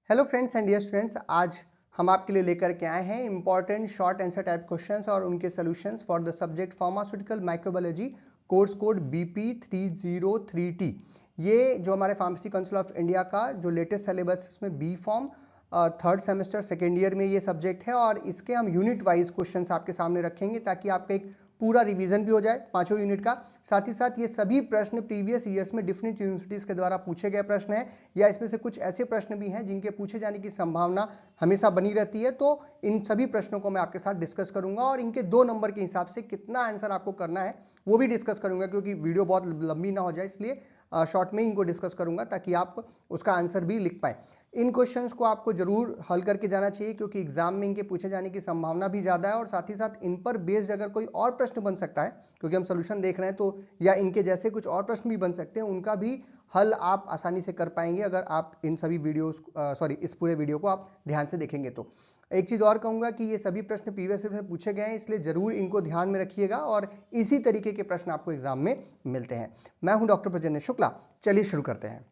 Hello friends and dear students, आज हम आपके लिए लेकर के आए हैं important short answer type questions और उनके solutions for the subject pharmaceutical microbiology course code BP 303T। ये जो हमारे फार्मेसी काउंसिल ऑफ इंडिया का जो लेटेस्ट सिलेबस है उसमें B pharm third semester second year में ये सब्जेक्ट है और इसके हम यूनिट वाइज क्वेश्चंस आपके सामने रखेंगे ताकि आपका एक पूरा रिवीजन भी हो जाए पांचों यूनिट का। साथ ही साथ ये सभी प्रश्न प्रीवियस ईयर्स में डिफरेंट यूनिवर्सिटीज के द्वारा पूछे गए प्रश्न हैं या इसमें से कुछ ऐसे प्रश्न भी हैं जिनके पूछे जाने की संभावना हमेशा बनी रहती है। तो इन सभी प्रश्नों को मैं आपके साथ डिस्कस करूंगा और इनके 2 नंबर के हिसाब से कितना आंसर आपको करना है वो भी डिस्कस करूंगा, क्योंकि वीडियो बहुत लंबी ना हो जाए इसलिए शॉर्ट में इनको डिस्कस करूंगा ताकि आप उसका आंसर भी लिख पाए। इन क्वेश्चंस को आपको जरूर हल करके जाना चाहिए क्योंकि एग्जाम में इनके पूछे जाने की संभावना भी ज्यादा है और साथ ही साथ इन पर बेस्ड अगर कोई और प्रश्न बन सकता है, क्योंकि हम सोल्यूशन देख रहे हैं, तो या इनके जैसे कुछ और प्रश्न भी बन सकते हैं, उनका भी हल आप आसानी से कर पाएंगे अगर आप इन सभी वीडियोस इस पूरे वीडियो को आप ध्यान से देखेंगे। तो एक चीज और कहूंगा कि ये सभी प्रश्न प्रीवियस में पूछे गए हैं, इसलिए जरूर इनको ध्यान में रखिएगा और इसी तरीके के प्रश्न आपको एग्जाम में मिलते हैं। मैं हूं डॉक्टर प्रजन्य शुक्ला। चलिए शुरू करते हैं।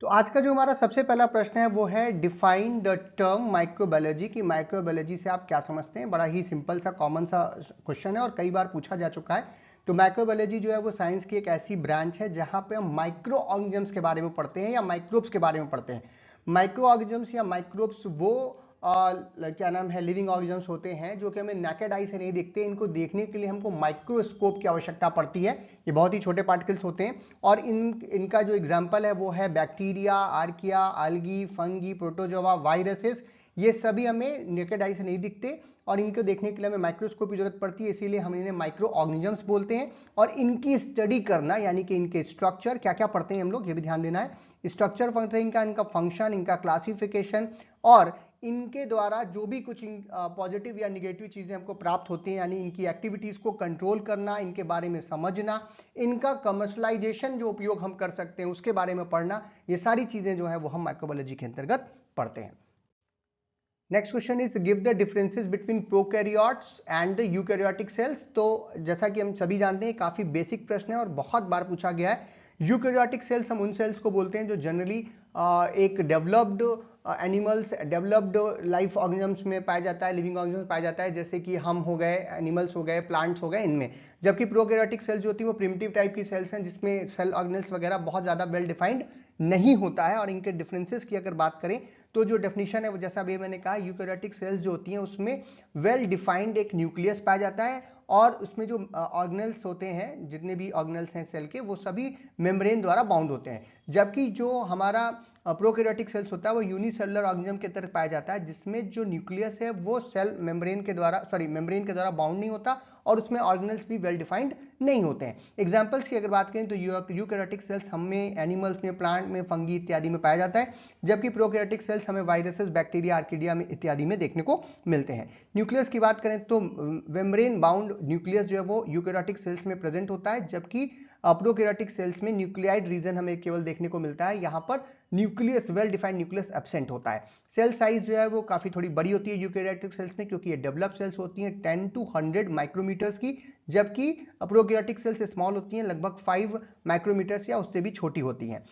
तो आज का जो हमारा सबसे पहला प्रश्न है वो है डिफाइन द टर्म माइक्रोबायोलॉजी। की माइक्रोबायोलॉजी से आप क्या समझते हैं। बड़ा ही सिंपल सा कॉमन सा क्वेश्चन है और कई बार पूछा जा चुका है। तो माइक्रोबायोलॉजी जो है वो साइंस की एक ऐसी ब्रांच है जहां पे हम माइक्रो ऑर्गेनिजम्स के बारे में पढ़ते हैं या माइक्रोब्स के बारे में पढ़ते हैं। माइक्रो ऑर्गेनिजम्स या माइक्रोब्स वो क्या नाम है लिविंग ऑर्गेनिजम्स होते हैं जो कि हमें नेकेड आई से नहीं दिखते। इनको देखने के लिए हमको माइक्रोस्कोप की आवश्यकता पड़ती है। ये बहुत ही छोटे पार्टिकल्स होते हैं और इनका जो एग्जाम्पल है वो है bacteria, archaea, algae, fungi, protozoa, viruses. ये सभी हमें नेकेड आई से नहीं दिखते और इनको देखने के लिए हमें माइक्रोस्कोप की जरूरत पड़ती है, इसीलिए हम इन्हें माइक्रो ऑर्गेनिजम्स बोलते हैं। और इनकी स्टडी करना यानी कि इनके स्ट्रक्चर क्या क्या पढ़ते हैं हम लोग, ये भी ध्यान देना है। स्ट्रक्चर फंक्शन इनका फंक्शन, इनका क्लासिफिकेशन और इनके द्वारा जो भी कुछ पॉजिटिव या निगेटिव चीजें हमको प्राप्त होती हैं यानी इनकी एक्टिविटीज को कंट्रोल करना, इनके बारे में समझना, इनका कमर्शलाइजेशन जो उपयोग हम कर सकते हैं उसके बारे में पढ़ना, ये सारी चीजें जो है वो हम माइक्रोबायोलॉजी के अंतर्गत पढ़ते हैं। Next question is give the differences between prokaryotes and the eukaryotic cells. तो जैसा कि हम सभी जानते हैं काफी बेसिक प्रश्न है और बहुत बार पूछा गया है। यूकैरियोटिक सेल्स हम उन सेल्स को बोलते हैं जो जनरली एक developed animals, developed life organisms में पाया जाता है, लिविंग ऑर्गेनिजम्स पाया जाता है, जैसे कि हम हो गए, एनिमल्स हो गए, प्लांट्स हो गए इनमें। जबकि प्रोकैरियोटिक सेल्स जो होती है वो प्रिमिटिव टाइप की सेल्स हैं जिसमें सेल ऑर्गेनेल्स वगैरह बहुत ज्यादा वेल डिफाइंड नहीं होता है। और इनके डिफरेंसेस की अगर बात करें तो जो डेफिनेशन है वो जैसा अभी मैंने कहा, यूकैरियोटिक सेल्स जो होती हैं उसमें वेल डिफाइंड एक न्यूक्लियस पाया जाता है और उसमें जो ऑर्गेनेल्स होते हैं, जितने भी ऑर्गेनेल्स हैं सेल के, वो सभी मेम्ब्रेन द्वारा बाउंड होते हैं। जबकि जो हमारा प्रोकैरियोटिक सेल्स होता है वो यूनिसेलुलर ऑर्गेनिज्म के तरह पाया जाता है जिसमें जो न्यूक्लियस है वो सेल मेम्ब्रेन के द्वारा मेम्ब्रेन के द्वारा बाउंड नहीं होता और उसमें ऑर्गेनेल्स भी वेल डिफाइंड नहीं होते हैं। एग्जांपल्स की अगर बात करें तो यूकैरियोटिक सेल्स हमें एनिमल्स में, प्लांट में, फंगी इत्यादि में पाया जाता है, जबकि प्रोकैरियोटिक सेल्स हमें वायरसेस, बैक्टीरिया, आर्किडिया में इत्यादि में देखने को मिलते हैं। न्यूक्लियस की बात करें तो मेम्ब्रेन बाउंड न्यूक्लियस जो है वो यूकैरियोटिक सेल्स में प्रेजेंट होता है, जबकि प्रोकैरियोटिक सेल्स में न्यूक्लियाइड रीजन हमें केवल देखने को मिलता है। यहाँ पर nucleus, well defined nucleus absent होता है। सेल साइज जो है वो काफी थोड़ी बड़ी होती है यूकैरियोटिक सेल्स में, क्योंकि ये डेवलप्ड सेल्स होती हैं 10 to 100 माइक्रोमीटर्स की, जबकि प्रोकैरियोटिक सेल्स स्मॉल होती हैं, लगभग 5 माइक्रोमीटर्स या उससे भी छोटी होती हैं।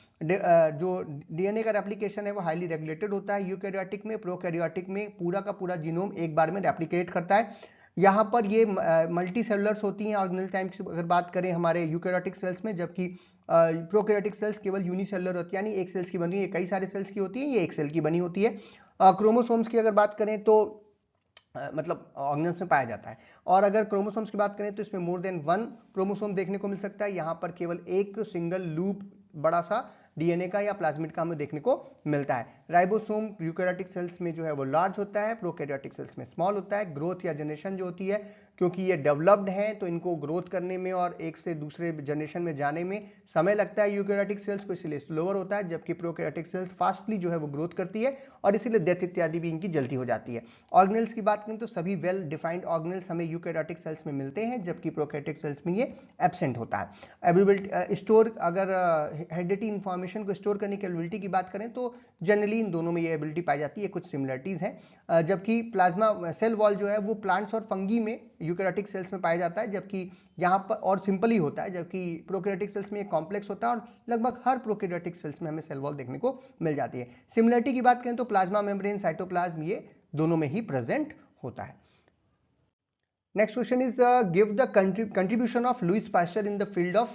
जो डीएनए का रेप्लिकेशन है वो हाईली रेगुलेटेड होता है यूकैरियोटिक में। प्रोकैरियोटिक में पूरा का पूरा जीनोम एक बार में रेप्लिकेट करता है। यहाँ पर ये मल्टी सेलुलर्स होती हैं ऑर्गेनल टाइप की अगर बात करें हमारे यूकैरियोटिक सेल्स में, जबकि प्रोकैरियोटिक सेल्स केवल यूनिसेलुलर होती है, यानी एक सेल्स की बनी है, कई सारे सेल्स की होती है, ये एक सेल की बनी होती है। क्रोमोसोम्स की अगर बात करें तो मतलब ऑर्गेनिज्म में पाया जाता है। और अगर क्रोमोसोम्स की बात करें तो इसमें मोर देन 1 क्रोमोसोम देखने को मिल सकता है। यहाँ पर केवल एक सिंगल लूप बड़ा सा डीएनए का या प्लाज्मिड का हमें देखने को मिलता है। राइबोसोम यूकैरियोटिक सेल्स में जो है वो लार्ज होता है, प्रोकैरियोटिक सेल्स में स्मॉल होता है। ग्रोथ या जनरेशन जो होती है, क्योंकि ये डेवलप्ड हैं तो इनको ग्रोथ करने में और एक से दूसरे जनरेशन में जाने में समय लगता है यूकैरियोटिक सेल्स को, इसलिए स्लोअर होता है, जबकि प्रोकैरियोटिक सेल्स फास्टली जो है वो ग्रोथ करती है और इसीलिए डेथ इत्यादि भी इनकी जल्दी हो जाती है। ऑर्गेनेल्स की बात करें तो सभी वेल डिफाइंड ऑर्गेनेल्स हमें यूकैरियोटिक सेल्स में मिलते हैं, जबकि प्रोकैरियोटिक सेल्स में ये एब्सेंट होता है। एबिलिटी स्टोर, अगर हेरिडिटी इंफॉर्मेशन को स्टोर करने की एबिलिटी की बात करें तो जनरली इन दोनों में ये एबिलिटी पाई जाती है, कुछ सिमिलरिटीज हैं। जबकि प्लाज्मा सेल वॉल जो है वो प्लांट्स और फंगी में यूकैरियोटिक सेल्स में पाया जाता है, जबकि यहाँ पर, और सिंपल ही होता है, जबकि प्रोकैरियोटिक सेल्स में ये कॉम्प्लेक्स होता है और लगभग हर प्रोकैरियोटिक सेल्स में हमें सेल वॉल देखने को मिल जाती है। सिमिलरिटी की बात करें तो प्लाज्मा मेम्ब्रेन, साइटोप्लाज्म, ये दोनों में ही प्रेजेंट होता है। Next question is give the contribution of Louis Pasteur in the field of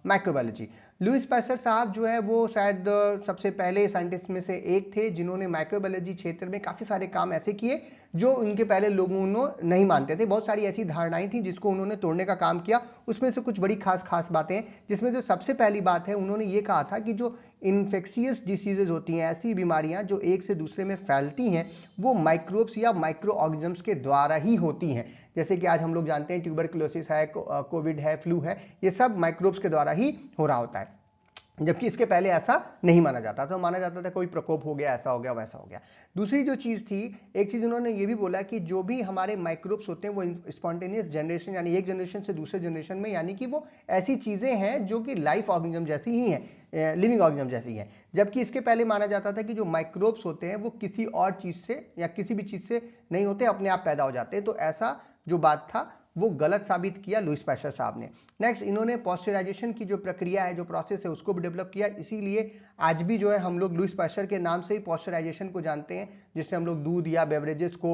microbiology. Lewis pasture साहब जो है वो शायद सबसे पहले साइंटिस्ट में से एक थे जिन्होंने माइक्रोबायोलॉजी क्षेत्र में काफ़ी सारे काम ऐसे किए जो उनके पहले लोगों नहीं मानते थे। बहुत सारी ऐसी धारणाएं थी जिसको उन्होंने तोड़ने का काम किया। उसमें से कुछ बड़ी खास बातें हैं, जिसमें जो सबसे पहली बात है, उन्होंने ये कहा था कि जो इन्फेक्शियस डिसीजेज होती हैं, ऐसी बीमारियां जो एक से दूसरे में फैलती हैं, वो माइक्रोब्स या माइक्रो ऑर्गेनिजम्स के द्वारा ही होती हैं। जैसे कि आज हम लोग जानते हैं ट्यूबरकुलोसिस है, कोविड है, फ्लू है, ये सब माइक्रोब्स के द्वारा ही हो रहा होता है, जबकि इसके पहले ऐसा नहीं माना जाता था। माना जाता था कोई प्रकोप हो गया, ऐसा हो गया, वैसा हो गया। दूसरी जो चीज थी, एक चीज उन्होंने ये भी बोला कि जो भी हमारे माइक्रोब्स होते हैं वो स्पॉन्टेनियस जनरेशन, यानी एक जनरेशन से दूसरे जनरेशन में, यानी कि वो ऐसी चीजें हैं जो कि लाइफ ऑर्गेनिज्म जैसी ही हैं, लिविंग ऑर्गेनिज्म जैसी हैं। जबकि इसके पहले माना जाता था कि जो माइक्रोब्स होते हैं वो किसी और चीज से या किसी भी चीज से नहीं होते, अपने आप पैदा हो जाते हैं। तो ऐसा जो बात था वो गलत साबित किया लुईस पास्चर साहब ने। नेक्स्ट, इन्होंने पॉस्चराइजेशन की जो प्रक्रिया है, जो प्रोसेस है, उसको भी डेवलप किया। इसीलिए आज भी जो है हम लोग लुईस पास्चर के नाम से ही पॉस्चराइजेशन को जानते हैं, जिससे हम लोग दूध या बेवरेजेस को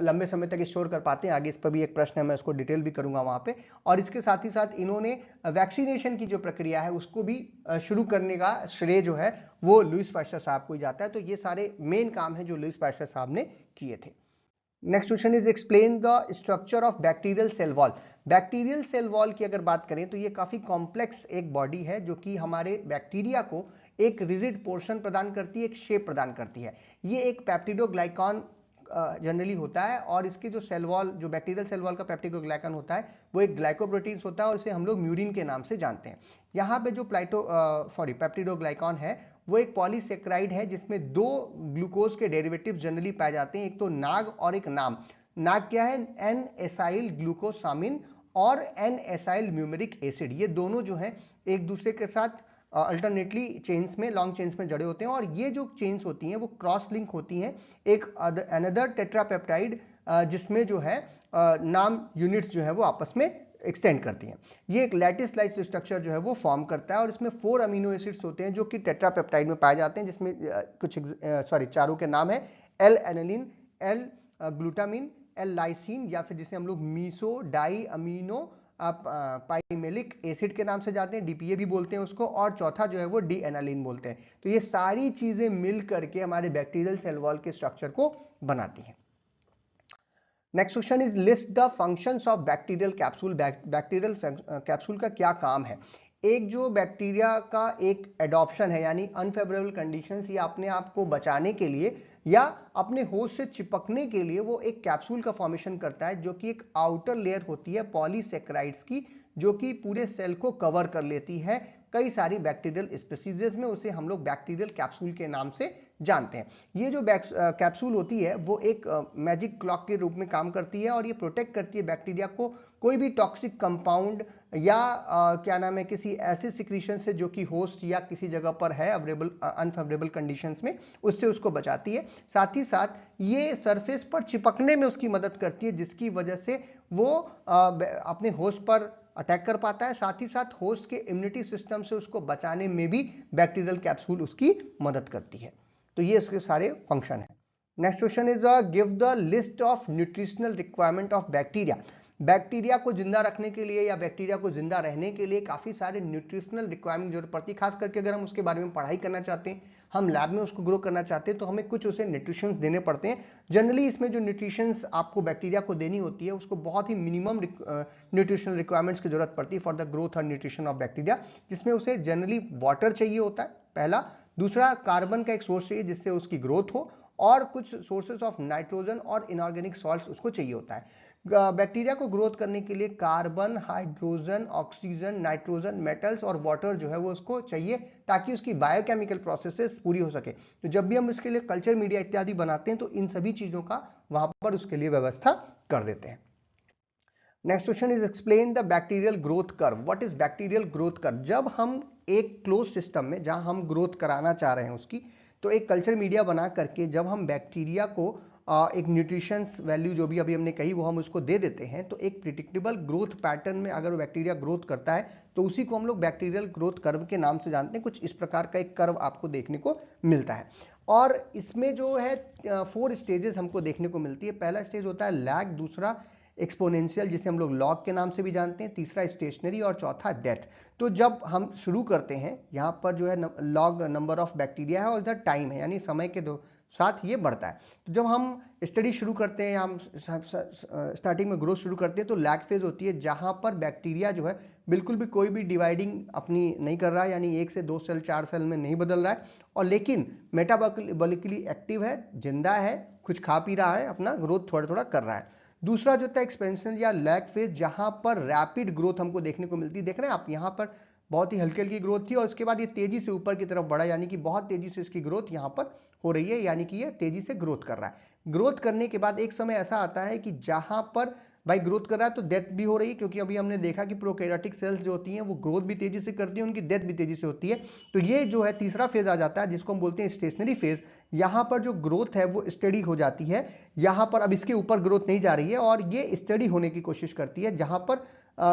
लंबे समय तक स्टोर कर पाते हैं। आगे इस पर भी एक प्रश्न है, मैं उसको डिटेल भी करूंगा वहां पे। और इसके साथ ही साथ इन्होंने वैक्सीनेशन की जो प्रक्रिया है उसको भी शुरू करने का श्रेय जो है वो लुईस पास्चर साहब को ही जाता है। तो ये सारे मेन काम है जो लुईस पास्चर साहब ने किए थे। Next question is explain the structure of bacterial cell wall. Bacterial cell wall की अगर बात करें तो ये काफी कॉम्प्लेक्स एक बॉडी है जो कि हमारे बैक्टीरिया को एक रिजिड पोर्शन प्रदान करती है, एक शेप प्रदान करती है। ये एक पेप्टिडोग्लाइकॉन जनरली होता है, और इसके जो सेल वॉल, जो बैक्टीरियल सेल वॉल का पेप्टिडोग्लाइकॉन होता है वो एक ग्लाइकोप्रोटीन्स होता है और इसे हम लोग म्यूरिन के नाम से जानते हैं। यहाँ पे जो पेप्टिडोग्लाइकॉन है वो एक पॉलीसेक्राइड है जिसमें दो ग्लूकोज के डेरिवेटिव जनरली पाए जाते हैं, एक तो नाग और एक नाम। नाग क्या है? एन एसाइल ग्लूकोसामिन और एन एसाइल म्यूमेरिक एसिड। ये दोनों जो है एक दूसरे के साथ अल्टरनेटली चेन्स में, लॉन्ग चेन्स में जड़े होते हैं, और ये जो चेन्स होती हैं वो क्रॉस लिंक होती हैं एक अनदर टेट्रापेप्टाइड जिसमें जो है नाम यूनिट्स जो है वो आपस में एक्सटेंड करती हैं। ये एक लैटिस स्लाइस स्ट्रक्चर जो है वो फॉर्म करता है, और इसमें 4 अमीनो एसिड्स होते हैं जो कि टेट्रापेप्टाइड में पाए जाते हैं, जिसमें कुछ चारों के नाम है L alanine, L glutamine, L lysine, या फिर जिसे हम लोग meso diaminopimelic acid के नाम से जाते हैं, डीपीए भी बोलते हैं उसको, और चौथा जो है वो डी एनालिन बोलते हैं। तो ये सारी चीजें मिल करके हमारे बैक्टीरियल सेल वॉल के स्ट्रक्चर को बनाती हैं। Next question is list the functions of bacterial capsule. Bacterial capsule का क्या काम है? एक जो बैक्टीरिया का एक एडॉप्शन है, यानी अनफेवरेबल कंडीशंस या अपने आप को बचाने के लिए या अपने होस्ट से चिपकने के लिए वो एक कैप्सूल का फॉर्मेशन करता है, जो कि एक आउटर लेयर होती है पॉलीसेक्राइड्स की, जो कि पूरे सेल को कवर कर लेती है कई सारी बैक्टीरियल स्पीसीज में। उसे हम लोग बैक्टीरियल कैप्सूल के नाम से जानते हैं। ये जो कैप्सूल होती है वो एक मैजिक क्लॉक के रूप में काम करती है, और ये प्रोटेक्ट करती है बैक्टीरिया को कोई भी टॉक्सिक कंपाउंड या क्या नाम है, किसी ऐसे सिक्रीशन से जो कि होस्ट या किसी जगह पर है अनफेवरेबल कंडीशंस में, उससे उसको बचाती है। साथ ही साथ ये सरफेस पर चिपकने में उसकी मदद करती है, जिसकी वजह से वो अपने होस्ट पर अटैक कर पाता है। साथ ही साथ होस्ट के इम्यूनिटी सिस्टम से उसको बचाने में भी बैक्टीरियल कैप्सूल उसकी मदद करती है। तो ये इसके सारे फंक्शन है। Next question is give the list of nutritional requirement of bacteria. Bacteria को जिंदा रखने के लिए या बैक्टीरिया को जिंदा रहने के लिए काफी सारे न्यूट्रिशनल रिक्वायरमेंट जरूरत पड़ती है। खास करके अगर हम उसके बारे में पढ़ाई करना चाहते हैं, हम लैब में उसको ग्रो करना चाहते हैं, तो हमें कुछ उसे न्यूट्रिशंस देने पड़ते हैं। जनरली इसमें जो न्यूट्रिशंस आपको बैक्टीरिया को देनी होती है उसको बहुत ही मिनिमम न्यूट्रिशनल रिक्वायरमेंट्स की जरूरत पड़ती है फॉर द ग्रोथ और न्यूट्रिशन ऑफ बैक्टीरिया, जिसमें उसे जनरली वाटर चाहिए होता है पहला, दूसरा कार्बन का एक सोर्स चाहिए जिससे उसकी ग्रोथ हो, और कुछ सोर्सेज ऑफ नाइट्रोजन और इनऑर्गेनिक सॉल्ट्स उसको चाहिए होता है। बैक्टीरिया को ग्रोथ करने के लिए carbon, hydrogen, oxygen, nitrogen, metals और वाटर जो है वो उसको चाहिए, ताकि उसकी बायोकेमिकल प्रोसेसेस पूरी हो सके। तो जब भी हम इसके लिए कल्चर मीडिया इत्यादि बनाते हैं तो इन सभी चीजों का वहां पर उसके लिए व्यवस्था कर देते हैं। Next question is explain the bacterial growth curve. What is bacterial growth curve? जब हम एक क्लोज सिस्टम में, जहां हम ग्रोथ कराना चाह रहे हैं उसकी, तो एक कल्चर मीडिया बना करके जब हम बैक्टीरिया को एक न्यूट्रिशंस वैल्यू जो भी अभी हमने कही वो हम उसको दे देते हैं, तो एक प्रिडिक्टेबल ग्रोथ पैटर्न में अगर बैक्टीरिया ग्रोथ करता है तो उसी को हम लोग बैक्टीरियल ग्रोथ कर्व के नाम से जानते हैं। कुछ इस प्रकार का एक कर्व आपको देखने को मिलता है और इसमें जो है 4 स्टेजेस हमको देखने को मिलती है। पहला स्टेज होता है लैग, दूसरा एक्सपोनेंशियल जिसे हम लोग लॉग के नाम से भी जानते हैं, तीसरा स्टेशनरी और चौथा डेथ। तो जब हम शुरू करते हैं यहाँ पर जो है लॉग नंबर ऑफ बैक्टीरिया है और इधर टाइम है, यानी समय के दो साथ ये बढ़ता है। तो जब हम स्टडी शुरू करते हैं, हम स्टार्टिंग में ग्रोथ शुरू करते हैं तो लैग फेज होती है जहां पर बैक्टीरिया जो है बिल्कुल भी कोई भी डिवाइडिंग अपनी नहीं कर रहा है, यानी 1 से 2 सेल 4 सेल में नहीं बदल रहा है और लेकिन मेटाबॉलिकली एक्टिव है, जिंदा है, कुछ खा पी रहा है, अपना ग्रोथ थोड़ा थोड़ा कर रहा है। दूसरा जो था एक्सपेंशन या लैग फेज, जहां पर रैपिड ग्रोथ हमको देखने को मिलती है। देख रहे हैं आप यहाँ पर बहुत ही हल्की हल्की ग्रोथ थी और उसके बाद ये तेजी से ऊपर की तरफ बढ़ा, यानी कि बहुत तेजी से इसकी ग्रोथ यहाँ पर हो रही है, यानी कि ये तेजी से ग्रोथ कर रहा है। ग्रोथ करने के बाद एक समय ऐसा आता है कि जहां पर भाई ग्रोथ कर रहा है तो डेथ भी हो रही है, क्योंकि अभी हमने देखा कि प्रोकैरियोटिक सेल्स जो होती हैं वो ग्रोथ भी तेजी से करती हैं, उनकी डेथ भी तेजी से होती है। तो ये जो है तीसरा फेज आ जाता है जिसको हम बोलते हैं स्टेशनरी फेज। यहाँ पर जो ग्रोथ है वो स्टडी हो जाती है, यहाँ पर अब इसके ऊपर ग्रोथ नहीं जा रही है और ये स्टडी होने की कोशिश करती है, जहां पर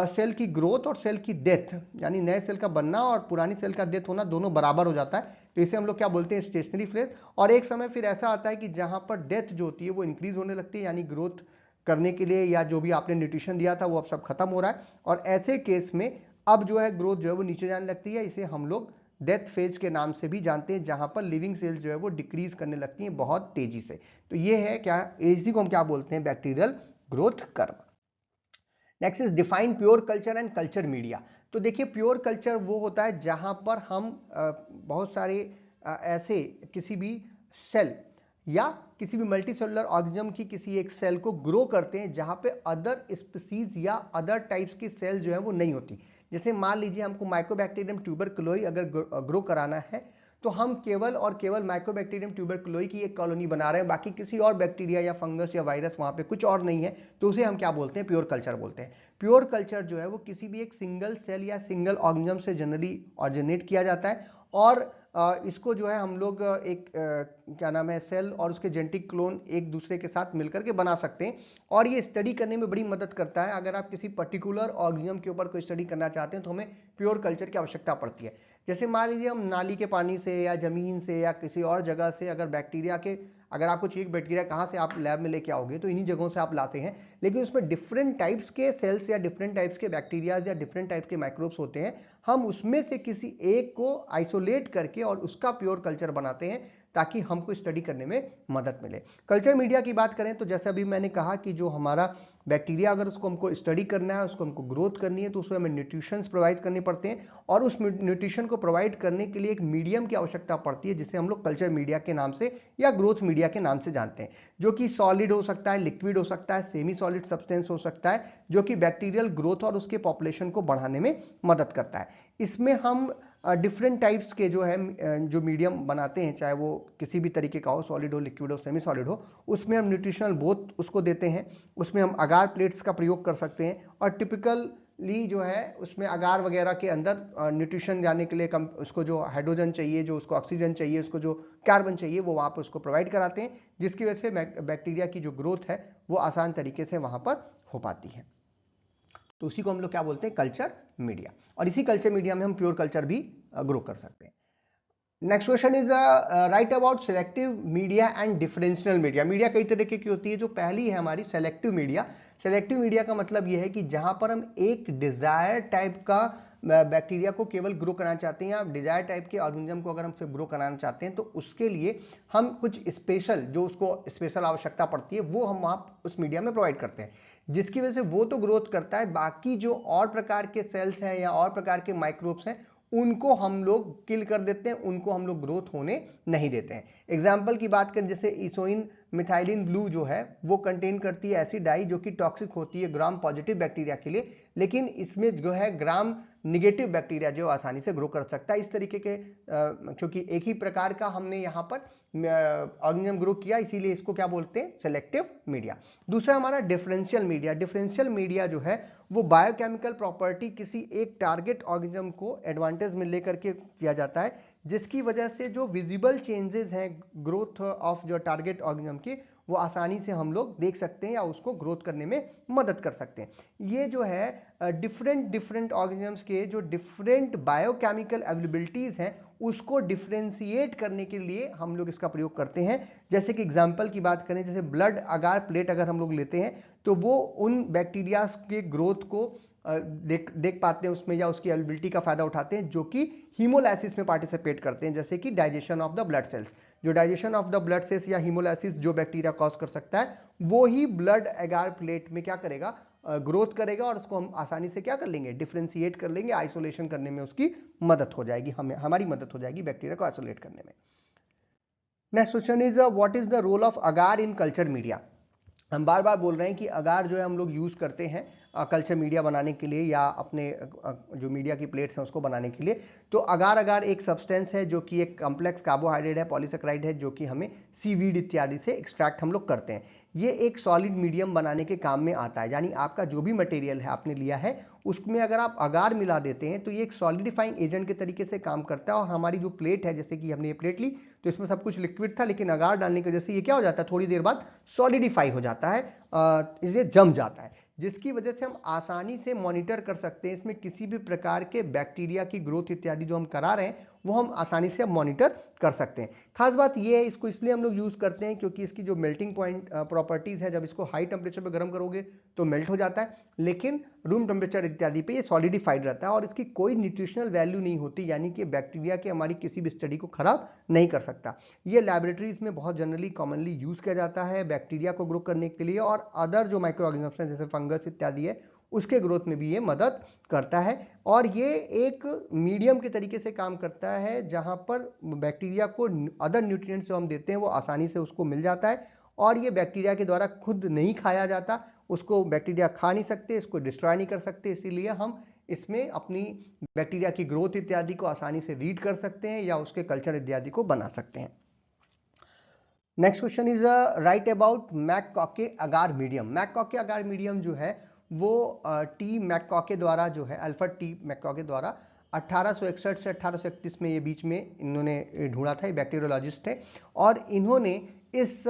सेल की ग्रोथ और सेल की डेथ, यानी नए सेल का बनना और पुरानी सेल का डेथ होना दोनों बराबर हो जाता है। तो इसे हम लोग क्या बोलते हैं, स्टेशनरी फेज। और एक समय फिर ऐसा आता है कि जहां पर डेथ जो होती है वो इंक्रीज होने लगती है, यानी ग्रोथ करने के लिए या जो भी आपने न्यूट्रिशन दिया था वो अब सब खत्म हो रहा है और ऐसे केस में अब जो है ग्रोथ जो है वो नीचे जाने लगती है। इसे हम लोग डेथ फेज के नाम से भी जानते हैं, जहां पर लिविंग सेल्स जो है वो डिक्रीज करने लगती हैं बहुत तेजी से। तो ये है क्या, इसी को हम क्या बोलते हैं, bacterial growth curve. Next is define pure culture and culture media. तो देखिए प्योर कल्चर वो होता है जहां पर हम बहुत सारे ऐसे किसी भी सेल या किसी भी मल्टी सेलुलर ऑर्गेनिज्म की किसी एक सेल को ग्रो करते हैं जहां पे अदर स्पीसीज या अदर टाइप्स की सेल जो है वो नहीं होती। जैसे मान लीजिए हमको माइकोबैक्टीरियम ट्यूबरकुलोई अगर ग्रो कराना है तो हम केवल और केवल माइकोबैक्टीरियम ट्यूबरकुलोई की एक कॉलोनी बना रहे हैं, बाकी किसी और बैक्टीरिया या फंगस या वायरस वहां पे कुछ और नहीं है, तो उसे हम क्या बोलते हैं, प्योर कल्चर बोलते हैं। प्योर कल्चर जो है वो किसी भी एक सिंगल सेल या सिंगल ऑर्गेनिज्म से जनरली ऑरिजिनेट किया जाता है और इसको जो है हम लोग एक क्या नाम है, सेल और उसके जेनेटिक क्लोन एक दूसरे के साथ मिलकर के बना सकते हैं और ये स्टडी करने में बड़ी मदद करता है। अगर आप किसी पर्टिकुलर ऑर्गेनिज्म के ऊपर कोई स्टडी करना चाहते हैं तो हमें प्योर कल्चर की आवश्यकता पड़ती है। जैसे मान लीजिए हम नाली के पानी से या जमीन से या किसी और जगह से अगर बैक्टीरिया के, अगर आपको चाहिए बैक्टीरिया कहाँ से आप लैब में लेके आओगे तो इन्हीं जगहों से आप लाते हैं, लेकिन उसमें डिफरेंट टाइप्स के सेल्स या डिफरेंट टाइप्स के बैक्टीरियाज या डिफरेंट टाइप्स के माइक्रोब्स होते हैं। हम उसमें से किसी एक को आइसोलेट करके और उसका प्योर कल्चर बनाते हैं ताकि हमको स्टडी करने में मदद मिले। कल्चर मीडिया की बात करें तो जैसे अभी मैंने कहा कि जो हमारा बैक्टीरिया अगर उसको हमको स्टडी करना है, उसको हमको ग्रोथ करनी है, तो उसमें हमें न्यूट्रिशंस प्रोवाइड करने पड़ते हैं और उस न्यूट्रिशन को प्रोवाइड करने के लिए एक मीडियम की आवश्यकता पड़ती है जिसे हम लोग कल्चर मीडिया के नाम से या ग्रोथ मीडिया के नाम से जानते हैं, जो कि सॉलिड हो सकता है, लिक्विड हो सकता है, सेमी सॉलिड सब्सटेंस हो सकता है, जो कि बैक्टीरियल ग्रोथ और उसके पॉपुलेशन को बढ़ाने में मदद करता है। इसमें हम डिफरेंट टाइप्स के जो है जो मीडियम बनाते हैं, चाहे वो किसी भी तरीके का हो, सॉलिड हो, लिक्विड हो, सेमी सॉलिड हो, उसमें हम न्यूट्रिशनल बोथ उसको देते हैं। उसमें हम अगार प्लेट्स का प्रयोग कर सकते हैं और टिपिकली जो है उसमें अगार वगैरह के अंदर न्यूट्रिशन जाने के लिए कम उसको जो हाइड्रोजन चाहिए, जो उसको ऑक्सीजन चाहिए, उसको जो कार्बन चाहिए, वो वहाँ पर उसको प्रोवाइड कराते हैं, जिसकी वजह से बैक्टीरिया की जो ग्रोथ है वो आसान तरीके से वहाँ पर हो पाती है। तो उसी को हम लोग क्या बोलते हैं, कल्चर मीडिया, और इसी कल्चर मीडिया में हम प्योर कल्चर भी ग्रो कर सकते हैं। Next question is write about selective media and differential media. Media कई तरीके की होती है, जो पहली है हमारी सेलेक्टिव मीडिया। सेलेक्टिव मीडिया का मतलब यह है कि जहां पर हम एक डिजायर टाइप का बैक्टीरिया को केवल ग्रो कराना चाहते हैं या डिजायर टाइप के ऑर्गेनिज्म को अगर हमसे ग्रो कराना चाहते हैं तो उसके लिए हम कुछ स्पेशल, जो उसको स्पेशल आवश्यकता पड़ती है वो हम वहां उस मीडिया में प्रोवाइड करते हैं, जिसकी वजह से वो तो ग्रोथ करता है, बाकी जो और प्रकार के सेल्स हैं या और प्रकार के माइक्रोब्स हैं उनको हम लोग किल कर देते हैं, उनको हम लोग ग्रोथ होने नहीं देते हैं। एग्जाम्पल की बात करें, जैसे इसोइन मिथाइलिन ब्लू जो है वो कंटेन करती है ऐसी डाई जो कि टॉक्सिक होती है ग्राम पॉजिटिव बैक्टीरिया के लिए, लेकिन इसमें जो है ग्राम निगेटिव बैक्टीरिया जो आसानी से ग्रो कर सकता है। इस तरीके के क्योंकि एक ही प्रकार का हमने यहाँ पर ऑर्गेनिज्म ग्रो किया, इसीलिए इसको क्या बोलते हैं, सेलेक्टिव मीडिया। दूसरा हमारा डिफरेंशियल मीडिया। डिफरेंशियल मीडिया जो है वो बायोकेमिकल प्रॉपर्टी किसी एक टारगेट ऑर्गेनिज्म को एडवांटेज में लेकर के किया जाता है, जिसकी वजह से जो विजिबल चेंजेस हैं ग्रोथ ऑफ जो टारगेट ऑर्गेनिज्म की, वो आसानी से हम लोग देख सकते हैं या उसको ग्रोथ करने में मदद कर सकते हैं। ये जो है डिफरेंट ऑर्गेनिजम्स के जो डिफरेंट बायोकेमिकल अवेलेबिलिटीज हैं उसको डिफ्रेंशिएट करने के लिए हम लोग इसका प्रयोग करते हैं। जैसे कि एग्जाम्पल की बात करें, जैसे ब्लड अगार प्लेट अगर हम लोग लेते हैं तो वो उन बैक्टीरिया के ग्रोथ को देख पाते हैं उसमें, या उसकी अवेलेबिलिटी का फायदा उठाते हैं जो कि हीमोलाइसिस में पार्टिसिपेट करते हैं, जैसे कि digestion of the blood cells. जो digestion of the blood cells या हीमोलाइसिस जो बैक्टीरिया कॉज कर सकता है वो ही ब्लड एगार प्लेट में क्या करेगा, ग्रोथ करेगा, और उसको हम आसानी से क्या कर लेंगे, डिफ्रेंशिएट कर लेंगे, आइसोलेशन करने में उसकी मदद हो जाएगी, हमारी मदद हो जाएगी बैक्टीरिया को आइसोलेट करने में। Next question is what is the role of agar in culture media. हम बार बार बोल रहे हैं कि अगार जो है हम लोग यूज़ करते हैं कल्चर मीडिया बनाने के लिए या अपने जो मीडिया की प्लेट्स हैं उसको बनाने के लिए। तो अगार एक सब्सटेंस है जो कि एक कॉम्प्लेक्स कार्बोहाइड्रेट है, पॉलीसेकेराइड है, जो कि हमें सीवीड इत्यादि से एक्सट्रैक्ट हम लोग करते हैं। ये एक सॉलिड मीडियम बनाने के काम में आता है, यानी आपका जो भी मटेरियल है आपने लिया है उसमें अगर आप अगार मिला देते हैं तो ये एक सॉलिडिफाइंग एजेंट के तरीके से काम करता है। और हमारी जो प्लेट है, जैसे कि हमने ये प्लेट ली तो इसमें सब कुछ लिक्विड था, लेकिन अगार डालने की वजह से ये क्या हो जाता है, थोड़ी देर बाद सॉलिडिफाई हो जाता है, ये जम जाता है, जिसकी वजह से हम आसानी से मॉनिटर कर सकते हैं इसमें किसी भी प्रकार के बैक्टीरिया की ग्रोथ इत्यादि जो हम करा रहे हैं वो हम आसानी से मॉनिटर कर सकते हैं। खास बात ये है, इसको इसलिए हम लोग यूज करते हैं क्योंकि इसकी जो मेल्टिंग पॉइंट प्रॉपर्टीज है, जब इसको हाई टेम्परेचर पर गर्म करोगे तो मेल्ट हो जाता है, लेकिन रूम टेम्परेचर इत्यादि पे ये सॉलिडिफाइड रहता है और इसकी कोई न्यूट्रिशनल वैल्यू नहीं होती, यानी कि बैक्टीरिया के हमारी किसी भी स्टडी को खराब नहीं कर सकता। ये लैबोरेटरीज में बहुत जनरली कॉमनली यूज किया जाता है बैक्टीरिया को ग्रो करने के लिए, और अदर जो माइक्रो ऑर्गेनिजम्स हैं जैसे फंगस इत्यादि है उसके ग्रोथ में भी ये मदद करता है। और ये एक मीडियम के तरीके से काम करता है जहां पर बैक्टीरिया को अदर न्यूट्रिएंट्स जो हम देते हैं वो आसानी से उसको मिल जाता है, और ये बैक्टीरिया के द्वारा खुद नहीं खाया जाता, उसको बैक्टीरिया खा नहीं सकते, इसको डिस्ट्रॉय नहीं कर सकते, इसीलिए हम इसमें अपनी बैक्टीरिया की ग्रोथ इत्यादि को आसानी से रीड कर सकते हैं या उसके कल्चर इत्यादि को बना सकते हैं। Next question is write about MacConkey agar medium. MacConkey agar medium जो है वो टी मैककॉके द्वारा जो है, अल्फ्रेड टी मैककॉके द्वारा 1861 से 1831 में ये बीच में इन्होंने ढूंढा था, ये बैक्टीरियोलॉजिस्ट थे, और इन्होंने इस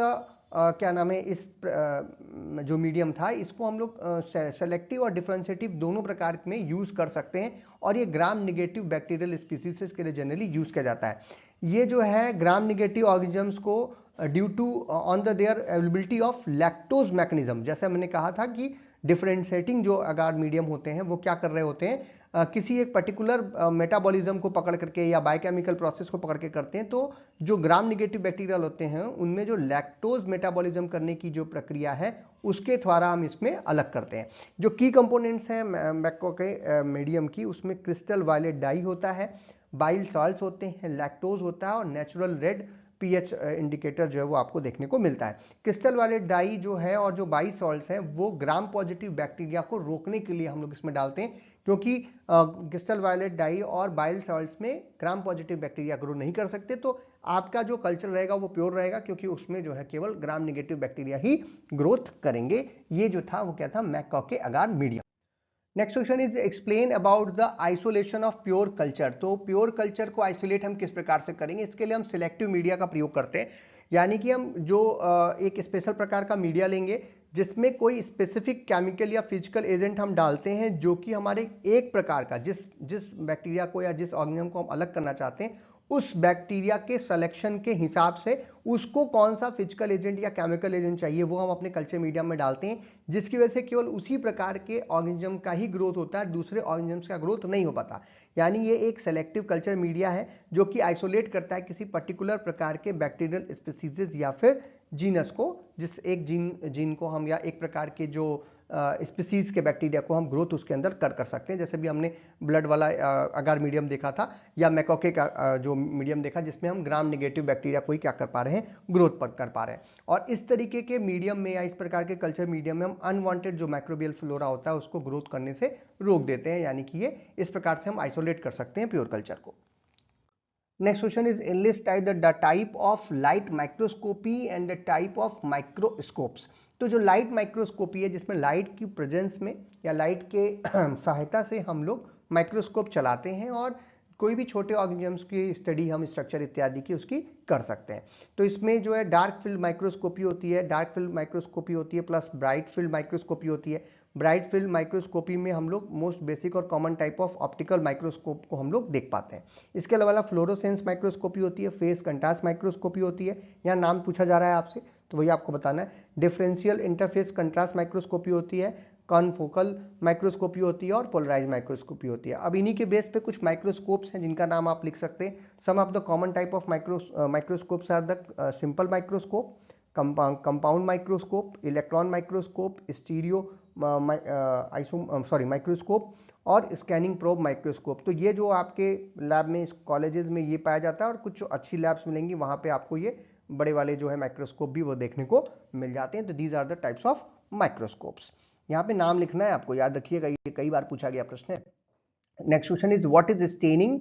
क्या नाम है, इस जो मीडियम था इसको हम लोग सेलेक्टिव और डिफरेंशिएटिव दोनों प्रकार में यूज कर सकते हैं, और ये ग्राम निगेटिव बैक्टीरियल स्पीसीज के लिए जनरली यूज किया जाता है। ये जो है ग्राम निगेटिव ऑर्गेनिजम्स को due to on the their availability of lactose mechanism, जैसे मैंने कहा था कि डिफरेंशिएटिंग जो अगार मीडियम होते हैं वो क्या कर रहे होते हैं, किसी एक पर्टिकुलर मेटाबॉलिज्म को पकड़ करके या बायोकेमिकल प्रोसेस को पकड़ के करते हैं। तो जो ग्राम निगेटिव बैक्टीरिया होते हैं उनमें जो लैक्टोज मेटाबॉलिज्म करने की जो प्रक्रिया है उसके द्वारा हम इसमें अलग करते हैं। जो की कंपोनेंट्स हैं मैककॉके मीडियम की, उसमें क्रिस्टल वायलेट डाई होता है, बाइल सॉल्ट्स होते हैं, लैक्टोज होता है, और नेचुरल रेड पीएच इंडिकेटर जो है वो आपको देखने को मिलता है। क्रिस्टल वाले डाई जो है और जो बाई सॉल्ट्स हैं वो ग्राम पॉजिटिव बैक्टीरिया को रोकने के लिए हम लोग इसमें डालते हैं, क्योंकि क्रिस्टल वायलेट डाई और बाइल सॉल्ट्स में ग्राम पॉजिटिव बैक्टीरिया ग्रो नहीं कर सकते, तो आपका जो कल्चर रहेगा वो प्योर रहेगा, क्योंकि उसमें जो है केवल ग्राम निगेटिव बैक्टीरिया ही ग्रोथ करेंगे। ये जो था वो क्या था, MacConkey agar medium. Next question is explain about the isolation of pure culture. तो प्योर कल्चर को आइसोलेट हम किस प्रकार से करेंगे, इसके लिए हम सिलेक्टिव मीडिया का प्रयोग करते हैं, यानी कि हम जो एक स्पेशल प्रकार का मीडिया लेंगे जिसमें कोई स्पेसिफिक केमिकल या फिजिकल एजेंट हम डालते हैं जो कि हमारे एक प्रकार का जिस बैक्टीरिया को या जिस ऑर्गेनिज्म को हम अलग करना चाहते हैं उस बैक्टीरिया के सिलेक्शन के हिसाब से उसको कौन सा फिजिकल एजेंट या केमिकल एजेंट चाहिए वो हम अपने कल्चर मीडिया में डालते हैं, जिसकी वजह से केवल उसी प्रकार के ऑर्गेनिज्म का ही ग्रोथ होता है, दूसरे ऑर्गेनिजम्स का ग्रोथ नहीं हो पाता। यानी ये एक सेलेक्टिव कल्चर मीडिया है जो कि आइसोलेट करता है किसी पर्टिकुलर प्रकार के बैक्टीरियल स्पीसीज या फिर जीनस को, जिस एक जीन को हम या एक प्रकार के जो स्पीसीज के बैक्टीरिया को हम ग्रोथ उसके अंदर कर सकते हैं। जैसे भी हमने ब्लड वाला अगार मीडियम देखा था, या मैककॉके का जो मीडियम देखा जिसमें हम ग्राम निगेटिव बैक्टीरिया को ही क्या कर पा रहे हैं, ग्रोथ पर कर पा रहे हैं। और इस तरीके के मीडियम में या इस प्रकार के कल्चर मीडियम में हम अनवांटेड जो माइक्रोबियल फ्लोरा होता है उसको ग्रोथ करने से रोक देते हैं, यानी कि ये इस प्रकार से हम आइसोलेट कर सकते हैं प्योर कल्चर को। Next question is list the type of light microscopy and the type of microscopes. तो जो लाइट माइक्रोस्कोपी है जिसमें लाइट की प्रेजेंस में या लाइट के सहायता से हम लोग माइक्रोस्कोप चलाते हैं, और कोई भी छोटे ऑर्गेनिजम्स की स्टडी हम स्ट्रक्चर इत्यादि की उसकी कर सकते हैं। तो इसमें जो है डार्क फील्ड माइक्रोस्कोपी होती है, डार्क फील्ड माइक्रोस्कोपी होती है, प्लस ब्राइट फील्ड माइक्रोस्कोपी होती है। ब्राइट फील्ड माइक्रोस्कोपी में हम लोग मोस्ट बेसिक और common type of optical microscope को हम लोग देख पाते हैं। इसके अलावा फ्लोरोसेंस माइक्रोस्कोपी होती है, फेस कंट्रास्ट माइक्रोस्कोपी होती है। यहाँ नाम पूछा जा रहा है आपसे तो वही आपको बताना है। डिफरेंशियल इंटरफेस कंट्रास्ट माइक्रोस्कोपी होती है, कॉनफोकल माइक्रोस्कोपी होती है और पोलराइज माइक्रोस्कोपी होती है। अब इन्हीं के बेस पे कुछ माइक्रोस्कोप्स हैं जिनका नाम आप लिख सकते हैं। Some of the common type of microscopes are the simple microscope, compound microscope, electron microscope, stereo microscope और स्कैनिंग प्रोब माइक्रोस्कोप। तो ये जो आपके लैब में कॉलेजेस में ये पाया जाता है और कुछ अच्छी लैब्स मिलेंगी वहाँ पे आपको ये बड़े वाले जो है माइक्रोस्कोप भी वो देखने को मिल जाते हैं। तो these are the types of microscopes. यहाँ पे नाम लिखना है आपको, याद रखिएगा, ये कई बार पूछा गया प्रश्न है। Next question is what is staining,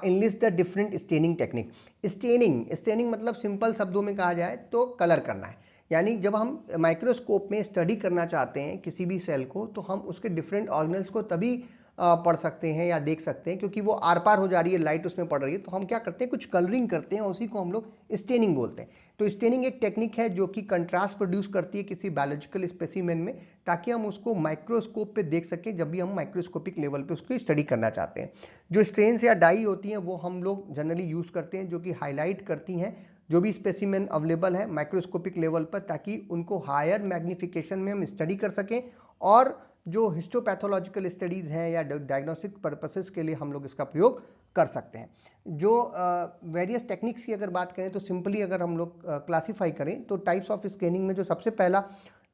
enlist the different staining technique. Staining मतलब सिंपल शब्दों में कहा जाए तो कलर करना है। यानी जब हम माइक्रोस्कोप में स्टडी करना चाहते हैं किसी भी सेल को तो हम उसके डिफरेंट ऑर्गेनल्स को तभी पढ़ सकते हैं या देख सकते हैं क्योंकि वो आर पार हो जा रही है, लाइट उसमें पड़ रही है, तो हम क्या करते हैं कुछ कलरिंग करते हैं, उसी को हम लोग स्टेनिंग बोलते हैं। तो स्टेनिंग एक टेक्निक है जो कि कंट्रास्ट प्रोड्यूस करती है किसी बायोलॉजिकल स्पेसिमेन में ताकि हम उसको माइक्रोस्कोप पे देख सकें जब भी हम माइक्रोस्कोपिक लेवल पे उसको स्टडी करना चाहते हैं। जो स्ट्रेन्स या डाई होती हैं वो हम लोग जनरली यूज करते हैं जो कि हाईलाइट करती हैं जो भी स्पेसिमेन अवेलेबल है माइक्रोस्कोपिक लेवल पर ताकि उनको हायर मैग्निफिकेशन में हम स्टडी कर सकें और जो हिस्टोपैथोलॉजिकल स्टडीज हैं या डायग्नोस्टिक पर्पसेस के लिए हम लोग इसका प्रयोग कर सकते हैं। जो वेरियस टेक्निक्स की अगर बात करें तो सिंपली अगर हम लोग क्लासीफाई करें तो टाइप्स ऑफ स्टेनिंग में जो सबसे पहला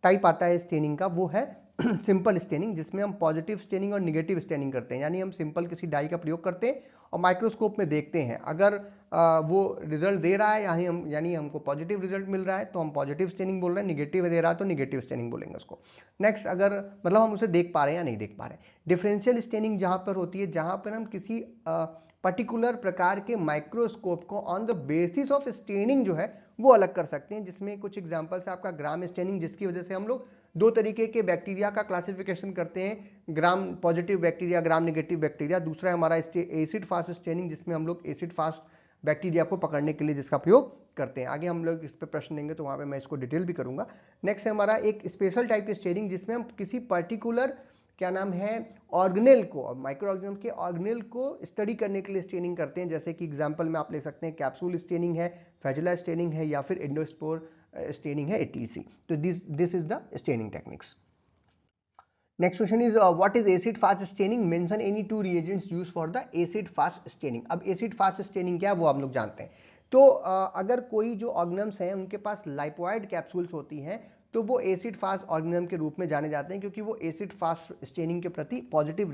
टाइप आता है स्टेनिंग का वो है सिंपल स्टेनिंग, जिसमें हम पॉजिटिव स्टेनिंग और निगेटिव स्टेनिंग करते हैं। यानी हम सिंपल किसी डाई का प्रयोग करते हैं और माइक्रोस्कोप में देखते हैं अगर वो रिजल्ट दे रहा है यानी हमको पॉजिटिव रिजल्ट मिल रहा है तो हम पॉजिटिव स्टेनिंग बोल रहे हैं, निगेटिव दे रहा है तो निगेटिव स्टेनिंग बोलेंगे उसको। नेक्स्ट अगर मतलब हम उसे देख पा रहे हैं या नहीं देख पा रहे हैं। डिफरेंशियल स्टेनिंग जहां पर होती है जहां पर हम किसी पर्टिकुलर प्रकार के माइक्रोस्कोप को on the basis of staining जो है वो अलग कर सकते हैं, जिसमें कुछ एग्जांपल्स है आपका ग्राम स्टेनिंग, जिसकी वजह से हम लोग दो तरीके के बैक्टीरिया का क्लासिफिकेशन करते हैं, gram positive bacteria, gram negative bacteria. दूसरा है हमारा एसिड फास्ट स्टेनिंग जिसमें हम लोग एसिड फास्ट बैक्टीरिया को पकड़ने के लिए जिसका प्रयोग करते हैं। आगे हम लोग इस पर प्रश्न देंगे तो वहां पे मैं इसको डिटेल भी करूंगा। नेक्स्ट है हमारा एक स्पेशल टाइप की स्टेनिंग जिसमें हम किसी पर्टिकुलर क्या नाम है ऑर्गेनेल को, माइक्रो ऑर्गेनिज्म के ऑर्गेनेल को स्टडी करने के लिए स्टेनिंग करते हैं। जैसे कि एग्जांपल में आप ले सकते हैं कैप्सूल स्टेनिंग है, फ्लैजेला स्टेनिंग है या फिर एंडोस्पोर स्टेनिंग है, एटीसी। तो this is the staining techniques. Next question is what is acid fast staining, mention any two reagents used for the acid fast staining. अब एसिड फास्ट स्टेनिंग क्या है वो हम लोग जानते हैं। तो अगर कोई जो ऑर्गेनिम्स हैं उनके पास लाइपोइड कैप्सूल्स होती हैं तो वो एसिड फास्ट ऑर्गेनिज्म के रूप में जाने जाते हैं क्योंकि वो एसिड फास्ट स्टेनिंग के प्रति पॉजिटिव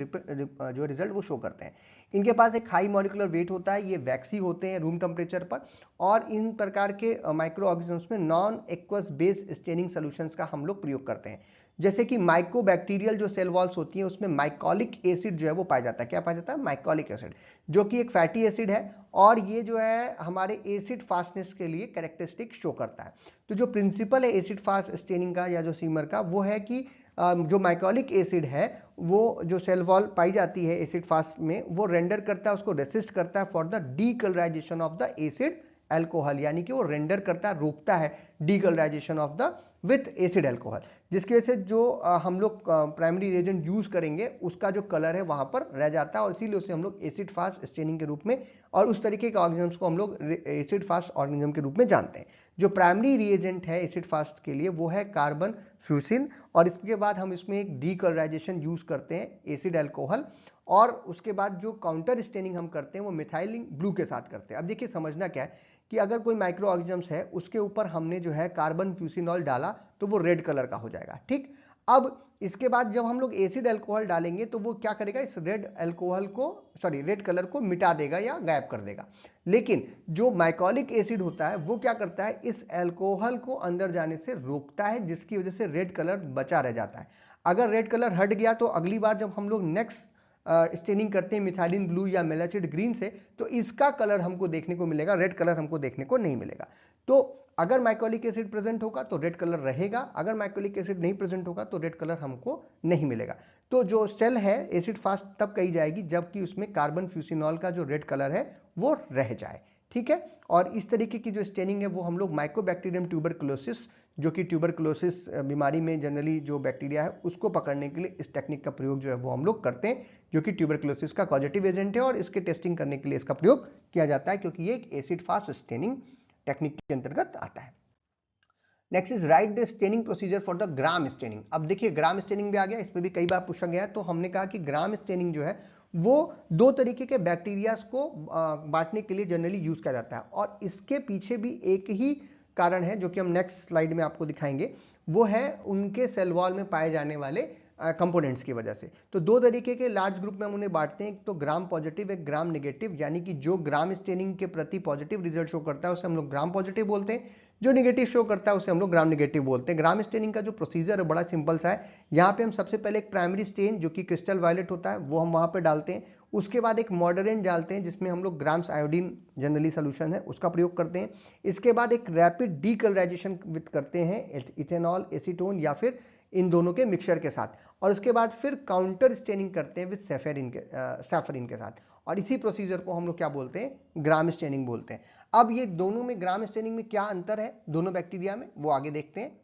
जो रिजल्ट वो शो करते हैं। इनके पास एक हाई मॉलिक्यूलर वेट होता है, ये वैक्सी होते हैं रूम टेम्परेचर पर, और इन प्रकार के माइक्रो ऑर्गेनिजम्स में non aqueous base staining solutions का हम लोग प्रयोग करते हैं। जैसे कि माइकोबैक्टीरियल जो सेल वॉल्स होती हैं उसमें माइकोलिक एसिड जो है वो पाया जाता है। क्या पाया जाता है? माइकोलिक एसिड, जो कि एक फैटी एसिड है और ये जो है हमारे एसिड फास्टनेस के लिए कैरेक्टरिस्टिक शो करता है। तो जो प्रिंसिपल है एसिड फास्ट स्टेनिंग का या जो सीमर का वो है कि जो माइकोलिक एसिड है वो जो सेल वॉल पाई जाती है एसिड फास्ट में वो रेंडर करता है, उसको रेसिस्ट करता है for the decolourisation of the acid alcohol, यानी कि वो रेंडर करता है, रोकता है decolourisation of the with acid alcohol, जिसकी वजह से जो हम लोग प्राइमरी रिएजेंट यूज करेंगे उसका जो कलर है वहां पर रह जाता है और इसीलिए उसे हम लोग एसिड फास्ट स्टेनिंग के रूप में और उस तरीके के ऑर्गेनिजम्स को हम लोग एसिड फास्ट ऑर्गेनिज्म के रूप में जानते हैं। जो प्राइमरी रिएजेंट है एसिड फास्ट के लिए वो है कार्बन फ्यूसिन और इसके बाद हम इसमें एक डीकलराइजेशन यूज करते हैं एसिड एल्कोहल और उसके बाद जो काउंटर स्टेनिंग हम करते हैं वो मिथाइलिन ब्लू के साथ करते हैं। अब देखिए समझना क्या है कि अगर कोई माइक्रो ऑर्गेनिजम्स है उसके ऊपर हमने जो है कार्बन फ्यूसिनॉल डाला तो वो रेड कलर का हो जाएगा, ठीक। अब इसके बाद जब हम लोग एसिड अल्कोहल डालेंगे तो वो क्या करेगा, इस रेड कलर को मिटा देगा या गायब कर देगा। लेकिन जो माइकोलिक एसिड होता है वो क्या करता है, इस अल्कोहल को अंदर जाने से रोकता है, जिसकी वजह से रेड कलर बचा रह जाता है। अगर रेड कलर हट गया तो अगली बार जब हम लोग नेक्स्ट स्टेनिंग करते हैं मिथाइलिन ब्लू या मेलाचिड ग्रीन से तो इसका कलर हमको देखने को मिलेगा, रेड कलर हमको देखने को नहीं मिलेगा। तो अगर माइकोलिक एसिड प्रेजेंट होगा तो रेड कलर रहेगा, अगर माइकोलिक एसिड नहीं प्रेजेंट होगा तो रेड कलर हमको नहीं मिलेगा। तो जो सेल है एसिड फास्ट तब कही जाएगी जबकि उसमें कार्बन फ्यूसिनॉल का जो रेड कलर है वो रह जाए, ठीक है। और इस तरीके की जो स्टेनिंग है वो हम लोग माइकोबैक्टीरियम ट्यूबरकुलोसिस, जो कि ट्यूबरकुलोसिस बीमारी में जनरली जो बैक्टीरिया है उसको पकड़ने के लिए इस टेक्निक का प्रयोग जो है वो हम लोग करते हैं, जो कि ट्यूबरकुलोसिस का पॉजिटिव एजेंट है और इसके टेस्टिंग करने के लिए इसका प्रयोग किया जाता है, क्योंकि ये एक एसिड फास्ट स्टेनिंग टेक्निक के अंतर्गत आता है। Next is write the staining procedure for the gram staining. अब देखिए ग्राम स्टेनिंग भी आ गया, इसमें भी कई बार पूछा गया है, तो हमने कहा कि ग्राम स्टेनिंग जो है वो दो तरीके के बैक्टीरियाज को बांटने के लिए जनरली यूज किया जाता है, और इसके पीछे भी एक ही कारण है जो कि हम नेक्स्ट स्लाइड में आपको दिखाएंगे, वो है उनके सेल वॉल में पाए जाने वाले कंपोनेंट्स की वजह से। तो दो तरीके के लार्ज ग्रुप में हम उन्हें बांटते हैं, एक तो ग्राम पॉजिटिव, एक ग्राम नेगेटिव, यानी कि जो ग्राम स्टेनिंग के प्रति पॉजिटिव रिजल्ट शो करता है उसे हम लोग ग्राम पॉजिटिव बोलते हैं, जो नेगेटिव शो करता है उसे हम लोग ग्राम नेगेटिव बोलते हैं। ग्राम स्टेनिंग का जो प्रोसीजर है बड़ा सिंपल सा है। यहाँ पे हम सबसे पहले एक प्राइमरी स्टेन जो कि क्रिस्टल वायलेट होता है वो हम वहाँ पे डालते हैं, उसके बाद एक मॉडरेंट डालते हैं जिसमें हम लोग ग्राम्स आयोडीन जनरली सोल्यूशन है उसका प्रयोग करते हैं। इसके बाद एक रैपिड डीकलराइजेशन विद करते हैं इथेनॉल एसीटोन या फिर इन दोनों के मिक्सचर के साथ, और उसके बाद फिर काउंटर स्टेनिंग करते हैं विद सैफरिन के साथ, और इसी प्रोसीजर को हम लोग क्या बोलते हैं, ग्राम स्टेनिंग बोलते हैं। अब ये दोनों में ग्राम स्टेनिंग में क्या अंतर है दोनों बैक्टीरिया में, वो आगे देखते हैं।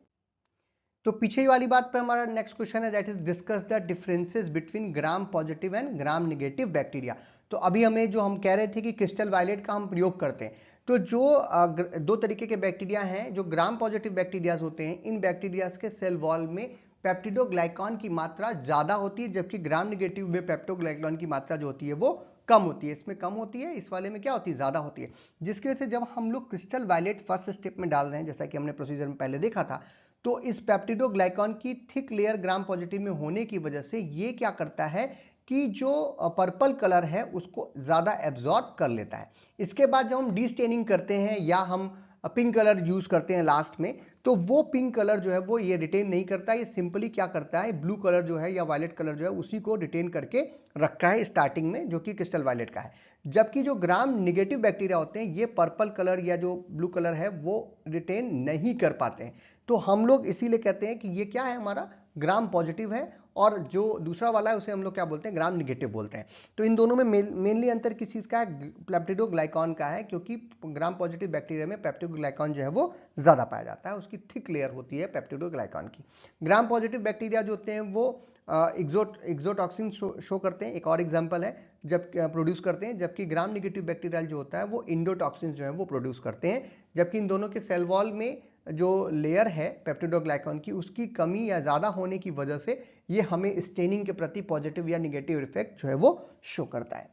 तो पीछे वाली बात पे हमारा नेक्स्ट क्वेश्चन है, that is discuss the differences between gram positive and gram negative bacteria. तो अभी हमें जो हम कह रहे थे कि क्रिस्टल वायलेट का हम प्रयोग करते हैं, तो जो दो तरीके के बैक्टीरिया हैं, जो ग्राम पॉजिटिव बैक्टीरियाज होते हैं, इन बैक्टीरियाज के सेल वॉल में पेप्टिडोग्लाइकॉन की मात्रा ज्यादा होती है, जबकि ग्राम नेगेटिव में पेप्टोग्लाइकॉन की मात्रा जो होती है वो कम होती है। इसमें कम होती है, इस वाले में क्या होती है, ज्यादा होती है, जिसकी वजह से जब हम लोग क्रिस्टल वायलेट फर्स्ट स्टेप में डाल रहे हैं, जैसा कि हमने प्रोसीजर में पहले देखा था, तो इस पेप्टिडोग्लाइकॉन की थिक लेयर ग्राम पॉजिटिव में होने की वजह से ये क्या करता है कि जो पर्पल कलर है उसको ज्यादा एब्जॉर्ब कर लेता है। इसके बाद जब हम डी स्टेनिंग करते हैं या हम पिंक कलर यूज करते हैं लास्ट में, तो वो पिंक कलर जो है वो ये रिटेन नहीं करता, ये सिंपली क्या करता है, ब्लू कलर जो है या वायलेट कलर जो है उसी को रिटेन करके रखता है स्टार्टिंग में, जो कि क्रिस्टल वायलेट का है। जबकि जो ग्राम निगेटिव बैक्टीरिया होते हैं ये पर्पल कलर या जो ब्लू कलर है वो रिटेन नहीं कर पाते हैं। तो हम लोग इसीलिए कहते हैं कि ये क्या है, हमारा ग्राम पॉजिटिव है, और जो दूसरा वाला है उसे हम लोग क्या बोलते हैं, ग्राम निगेटिव बोलते हैं। तो इन दोनों में मेनली अंतर किस चीज का है, पेप्टिडोग्लाइकॉन का है, क्योंकि ग्राम पॉजिटिव बैक्टीरिया में पेप्टिडोग्लाइकॉन जो है वो ज्यादा पाया जाता है, उसकी थिक लेयर होती है पेप्टिडोग्लाइकॉन की। ग्राम पॉजिटिव बैक्टीरिया जो होते हैं वो एक्सोटॉक्सिन शो करते हैं, एक और एग्जांपल है, जब प्रोड्यूस करते हैं, जबकि ग्राम निगेटिव बैक्टीरिया जो होता है वो इंडोटॉक्सिन जो है वो प्रोड्यूस करते हैं। जबकि इन दोनों के सेल वॉल में जो लेयर है पेप्टिडोग्लाइकॉन की उसकी कमी या ज्यादा होने की वजह से ये हमें स्टेनिंग के प्रति पॉजिटिव या निगेटिव इफेक्ट जो है वो शो करता है।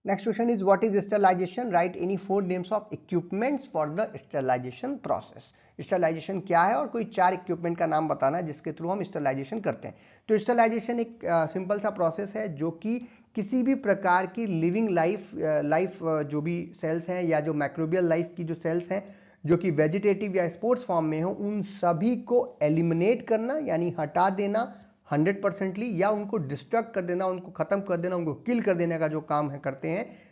Next question is what is sterilization, write any 4 names of equipments for the sterilization process. Sterilization क्या है और कोई 4 इक्विपमेंट का नाम बताना है जिसके थ्रू हम स्टरलाइजेशन करते हैं। तो स्टरलाइजेशन एक सिंपल सा प्रोसेस है जो कि किसी भी प्रकार की लिविंग लाइफ जो भी सेल्स हैं या जो माइक्रोबियल लाइफ की जो सेल्स हैं जो कि वेजिटेटिव या स्पोर्ट्स फॉर्म में हो, उन सभी को एलिमिनेट करना यानी हटा देना 100%ली, या उनको डिस्ट्रक्ट कर देना, उनको खत्म कर देना, उनको किल कर देने का जो काम है करते हैं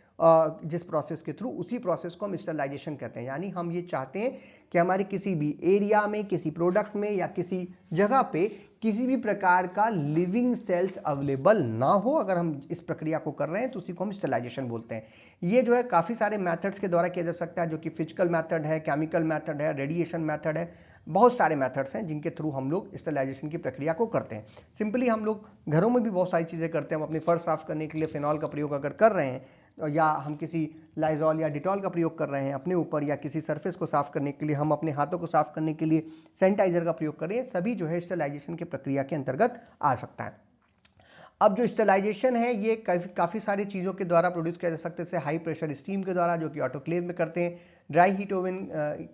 जिस प्रोसेस के थ्रू, उसी प्रोसेस को हम स्टरलाइजेशन कहते हैं। यानी हम ये चाहते हैं कि हमारे किसी भी एरिया में, किसी प्रोडक्ट में या किसी जगह पे किसी भी प्रकार का लिविंग सेल्स अवेलेबल ना हो। अगर हम इस प्रक्रिया को कर रहे हैं तो उसी को हम स्टरलाइजेशन बोलते हैं। ये जो है काफी सारे मेथड्स के द्वारा किया जा सकता है, जो कि फिजिकल मेथड है, केमिकल मेथड है, रेडिएशन मेथड है, बहुत सारे मेथड्स हैं जिनके थ्रू हम लोग स्टरलाइजेशन की प्रक्रिया को करते हैं। सिंपली हम लोग घरों में भी बहुत सारी चीजें करते हैं। हम अपने फर्श साफ करने के लिए फिनॉल का प्रयोग अगर कर रहे हैं, या हम किसी लाइजॉल या डिटॉल का प्रयोग कर रहे हैं अपने ऊपर, या किसी सरफेस को साफ करने के लिए, हम अपने हाथों को साफ करने के लिए सैनिटाइजर का प्रयोग कर रहे हैं, सभी जो है स्टरलाइजेशन की प्रक्रिया के अंतर्गत आ सकता है। अब जो स्टरलाइजेशन है ये काफी सारी चीजों के द्वारा प्रोड्यूस किया जा सकता है, जैसे हाई प्रेशर स्टीम के द्वारा जो कि ऑटोक्लेव में करते हैं, ड्राई हीट ओवन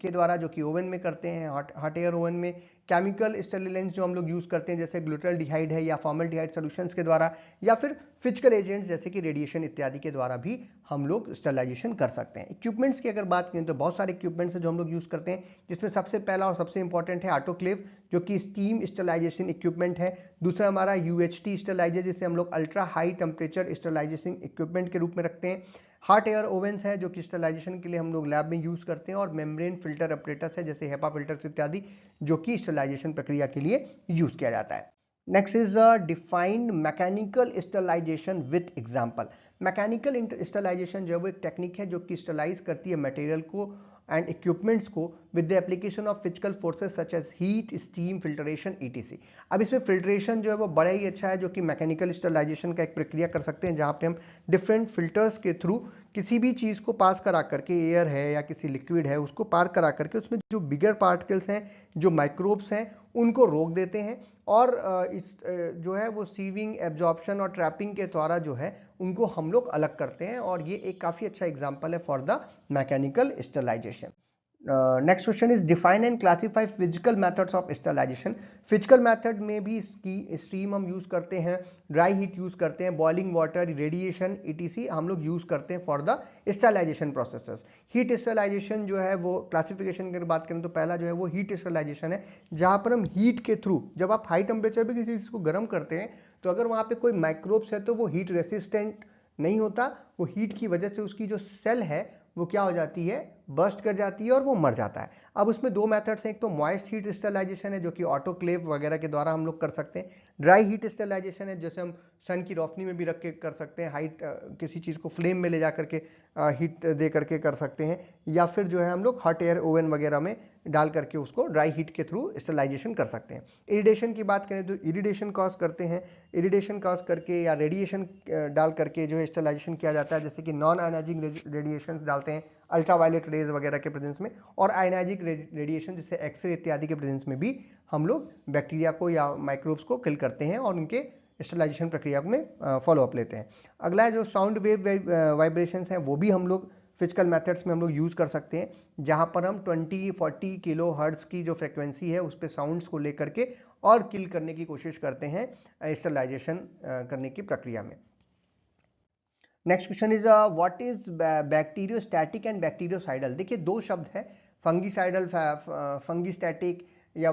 के द्वारा जो कि ओवन में करते हैं, हॉट एयर ओवन में, केमिकल स्टरलाइजेंट्स जो हम लोग यूज करते हैं जैसे ग्लूटाल्डिहाइड है या फॉर्मल्डिहाइड सॉल्यूशंस के द्वारा, या फिर फिजिकल एजेंट्स जैसे कि रेडिएशन इत्यादि के द्वारा भी हम लोग स्टरलाइजेशन कर सकते हैं। इक्विपमेंट्स की अगर बात करें तो बहुत सारे इक्विपमेंट्स हैं जो हम लोग यूज करते हैं, जिसमें सबसे पहला और सबसे इंपॉर्टेंट है ऑटोक्लेव, जो कि स्टीम स्टरलाइजेशन इक्विपमेंट है। दूसरा हमारा यूएचटी स्टरलाइजर, जिसे हम लोग ultra high temperature sterilization equipment के रूप में रखते हैं। हॉट एयर ओवंस है जो कि स्टरलाइजेशन के लिए हम लोग लैब में यूज करते हैं, और मेम्ब्रेन फिल्टर ऑपरेटर्स है जैसे हेपा फिल्टर्स इत्यादि, जो कि स्टरलाइजेशन प्रक्रिया के लिए यूज किया जाता है। Next is defined mechanical sterilization with example. Mechanical sterilization जो है वो एक टेक्निक है जो कि स्टरलाइज करती है मटेरियल को एंड इक्विपमेंट्स को with the application of physical forces such as heat, steam, filtration, ETC. अब इसमें फिल्ट्रेशन जो है वो बड़ा ही अच्छा है, जो कि मैकेनिकल स्टरलाइजेशन का एक प्रक्रिया कर सकते हैं, जहां पे हम डिफरेंट फिल्टर्स के थ्रू किसी भी चीज़ को पास करा करके, एयर है या किसी लिक्विड है, उसको पार करा करके उसमें जो बिगर पार्टिकल्स हैं, जो माइक्रोब्स हैं, उनको रोक देते हैं और इस जो है वो सीविंग, एब्जॉर्प्शन और ट्रैपिंग के द्वारा जो है उनको हम लोग अलग करते हैं, और ये एक काफ़ी अच्छा एग्जाम्पल है for the mechanical sterilization. Next question is define and classify physical methods of sterilization. Physical method में भी इसकी स्टीम हम यूज करते हैं, ड्राई हीट यूज करते हैं, बॉइलिंग वाटर, रेडिएशन, ईटीसी हम लोग यूज करते हैं for the sterilization processes. Heat sterilization जो है वो क्लासिफिकेशन की बात करें तो पहला जो है वो हीट स्टरलाइजेशन है, जहां पर हम हीट के थ्रू, जब आप हाई टेम्परेचर पे किसी चीज को गर्म करते हैं तो अगर वहां पे कोई माइक्रोब्स है तो वो हीट रेसिस्टेंट नहीं होता, वो हीट की वजह से उसकी जो सेल है वो क्या हो जाती है, बर्स्ट कर जाती है और वो मर जाता है। अब उसमें दो मेथड्स हैं, एक तो मॉइस्ट हीट स्टरलाइजेशन है जो कि ऑटोक्लेव वगैरह के द्वारा हम लोग कर सकते हैं, ड्राई हीट स्टरलाइजेशन है जैसे हम सन की रोशनी में भी रख के कर सकते हैं, हाइट किसी चीज़ को फ्लेम में ले जा करके हीट दे करके कर सकते हैं, या फिर जो है हम लोग हॉट एयर ओवन वगैरह में डाल करके उसको ड्राई हीट के थ्रू स्टरलाइजेशन कर सकते हैं। इरिडेशन की बात करें तो इरिडेशन कॉज करते हैं, इरिडेशन कॉज करके या रेडिएशन डाल करके जो है स्टरलाइजेशन किया जाता है, जैसे कि नॉन आयनाइजिंग रेडिएशन डालते हैं अल्ट्रावायलेट रेज वगैरह के प्रेजेंस में, और आयनाइजिक रेडिएशन जैसे एक्सरे इत्यादि के प्रेजेंस में भी हम लोग बैक्टीरिया को या माइक्रोब्स को किल करते हैं और उनके स्टरलाइजेशन प्रक्रिया में फॉलोअप लेते हैं। अगला जो साउंड वेव वाइब्रेशंस हैं वो भी हम लोग फिजिकल मेथड्स में हम लोग यूज़ कर सकते हैं, जहां पर हम 20-40 किलो हर्ट्ज की जो फ्रिक्वेंसी है उस पर साउंड्स को लेकर के और किल करने की कोशिश करते हैं स्टरलाइजेशन करने की प्रक्रिया में। Next question is what is bacteriostatic and bacteriocidal. देखिए दो शब्द है, फंगीसाइडल, फंगीस्टैटिक या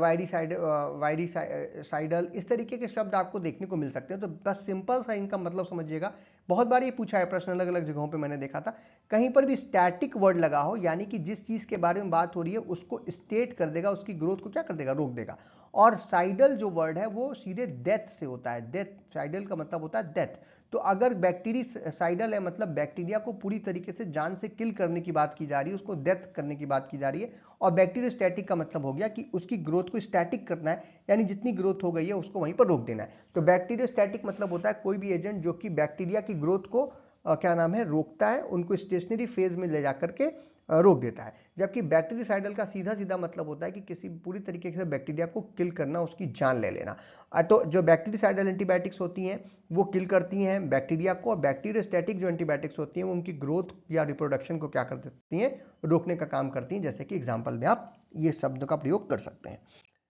वायरीसाइडल, इस तरीके के शब्द आपको देखने को मिल सकते हैं, तो बस सिंपल सा इनका मतलब समझिएगा। बहुत बार ये पूछा है प्रश्न, अलग अलग जगहों पे मैंने देखा था, कहीं पर भी स्टैटिक वर्ड लगा हो यानी कि जिस चीज के बारे में बात हो रही है उसको स्टेट कर देगा, उसकी ग्रोथ को क्या कर देगा, रोक देगा। और साइडल जो वर्ड है वो सीधे डेथ से होता है, डेथ, साइडल का मतलब होता है डेथ। तो अगर बैक्टीरियासाइडल है मतलब बैक्टीरिया को पूरी तरीके से जान से किल करने की बात की जा रही है, उसको डेथ करने की बात की जा रही है। और बैक्टीरियोस्टैटिक का मतलब हो गया कि उसकी ग्रोथ को स्टैटिक करना है, यानी जितनी ग्रोथ हो गई है उसको वहीं पर रोक देना है। तो बैक्टीरियोस्टैटिक मतलब होता है कोई भी एजेंट जो कि बैक्टीरिया की ग्रोथ को क्या नाम है, रोकता है, उनको स्टेशनरी फेज में ले जाकर के रोक देता है। जबकि बैक्टीरियासाइडल का सीधा सीधा मतलब होता है कि किसी पूरी तरीके से बैक्टीरिया को किल करना, उसकी जान ले लेना। तो जो बैक्टीरियासाइडल एंटीबायोटिक्स होती हैं वो किल करती हैं बैक्टीरिया को, और बैक्टीरियोस्टैटिक जो एंटीबायोटिक्स होती हैं वो उनकी ग्रोथ या रिप्रोडक्शन को क्या कर देती हैं, रोकने का काम करती हैं, जैसे कि एग्जाम्पल में आप ये शब्द का प्रयोग कर सकते हैं।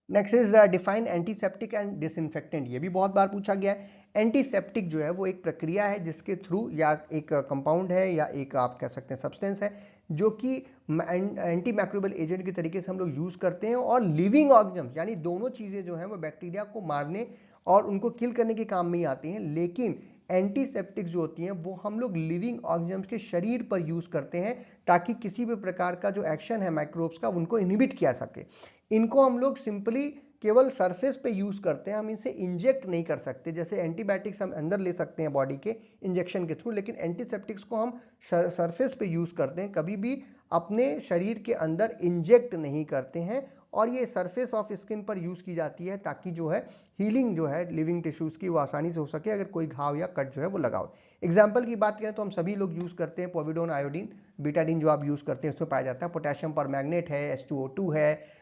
Next is define antiseptic and disinfectant. ये भी बहुत बार पूछा गया है। एंटीसेप्टिक जो है वो एक प्रक्रिया है जिसके थ्रू, या एक कंपाउंड है या एक आप कह सकते हैं सब्सटेंस है, जो कि एंटी माइक्रोबियल एजेंट के तरीके से हम लोग यूज करते हैं, और लिविंग ऑर्गेनिज्म यानी दोनों चीजें जो हैं वो बैक्टीरिया को मारने और उनको किल करने के काम में ही आती हैं, लेकिन एंटीसेप्टिक जो होती हैं वो हम लोग लिविंग ऑर्गेनिज्म के शरीर पर यूज करते हैं, ताकि किसी भी प्रकार का जो एक्शन है माइक्रोब्स का उनको इनहिबिट किया सके। इनको हम लोग सिंपली केवल सरफेस पे यूज करते हैं, हम इनसे इंजेक्ट नहीं कर सकते। जैसे एंटीबायोटिक्स हम अंदर ले सकते हैं बॉडी के इंजेक्शन के थ्रू, लेकिन एंटीसेप्टिक्स को हम सरफेस पे यूज करते हैं, कभी भी अपने शरीर के अंदर इंजेक्ट नहीं करते हैं। और ये सरफेस ऑफ स्किन पर यूज की जाती है ताकि जो है हीलिंग जो है लिविंग टिश्यूज की वो आसानी से हो सके, अगर कोई घाव या कट जो है वो लगाओ। एग्जाम्पल की बात करें तो हम सभी लोग यूज करते हैं पोविडोन, आयोडीन, बीटाडीन जो आप यूज करते हैं उसमें पाया जाता है, पोटेशियम परमैंगनेट है, H2O2 है,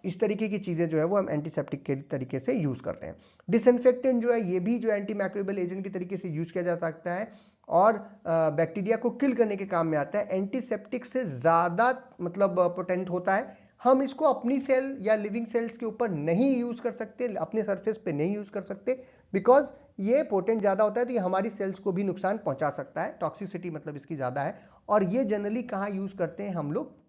इस तरीके की चीजें जो है वो हम एंटीसेप्टिक के तरीके से यूज करते हैं। डिसइंफेक्टेंट जो है ये भी जो एंटी माइक्रोबियल एजेंट के तरीके से यूज किया जा सकता है और बैक्टीरिया को किल करने के काम में आता है। एंटीसेप्टिक से ज्यादा मतलब पोटेंट होता है। हम इसको अपनी सेल या लिविंग सेल्स के ऊपर नहीं यूज कर सकते, अपने सरफेस पे नहीं यूज कर सकते, बिकॉज ये पोटेंट ज्यादा होता है, तो ये हमारी सेल्स को भी नुकसान पहुंचा सकता है, टॉक्सिसिटी मतलब इसकी ज्यादा है। और ये जनरली कहाँ यूज करते हैं हम लोग,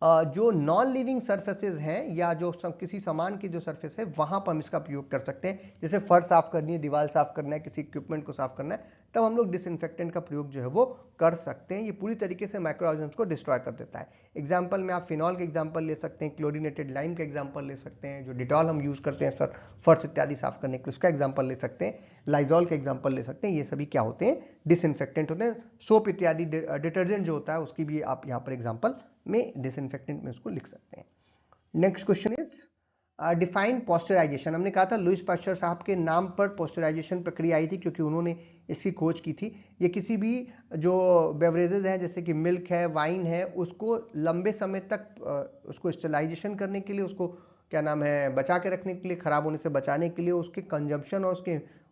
जो नॉन लिविंग सर्फेसेज हैं या जो किसी सामान की जो सर्फेस है वहां पर हम इसका प्रयोग कर सकते हैं, जैसे फर्श साफ करनी है, दीवार साफ करना है, किसी इक्विपमेंट को साफ करना है, तब हम लोग डिसइंफेक्टेंट का प्रयोग जो है वो कर सकते हैं। ये पूरी तरीके से माइक्रो ऑर्गेनिज्म्स को डिस्ट्रॉय कर देता है। एग्जाम्पल में आप फिनॉल के एग्जाम्पल ले सकते हैं, क्लोरीनेटेड लाइम का एग्जाम्पल ले सकते हैं, जो डिटॉल हम यूज करते हैं सर फर्श इत्यादि साफ करने के लिए, उसका एग्जाम्पल ले सकते हैं, लाइजॉल का एग्जाम्पल ले सकते हैं। ये सभी क्या होते हैं? डिसइंफेक्टेंट होते हैं। सोप इत्यादि डिटर्जेंट जो होता है उसकी भी आप यहाँ पर एग्जाम्पल में डिसइंफेक्टेंट में उसको लिख सकते हैं। Next question is define pasteurisation. हमने कहा था लुईस पाश्चर साहब के नाम पर पॉस्चराइजेशन प्रक्रिया आई थी क्योंकि उन्होंने इसकी खोज की थी। ये किसी भी जो बेवरेजेज हैं जैसे कि मिल्क है, वाइन है, उसको लंबे समय तक उसको स्टरलाइजेशन करने के लिए, उसको क्या नाम है बचा के रखने के लिए, खराब होने से बचाने के लिए, उसके कंजम्पशन और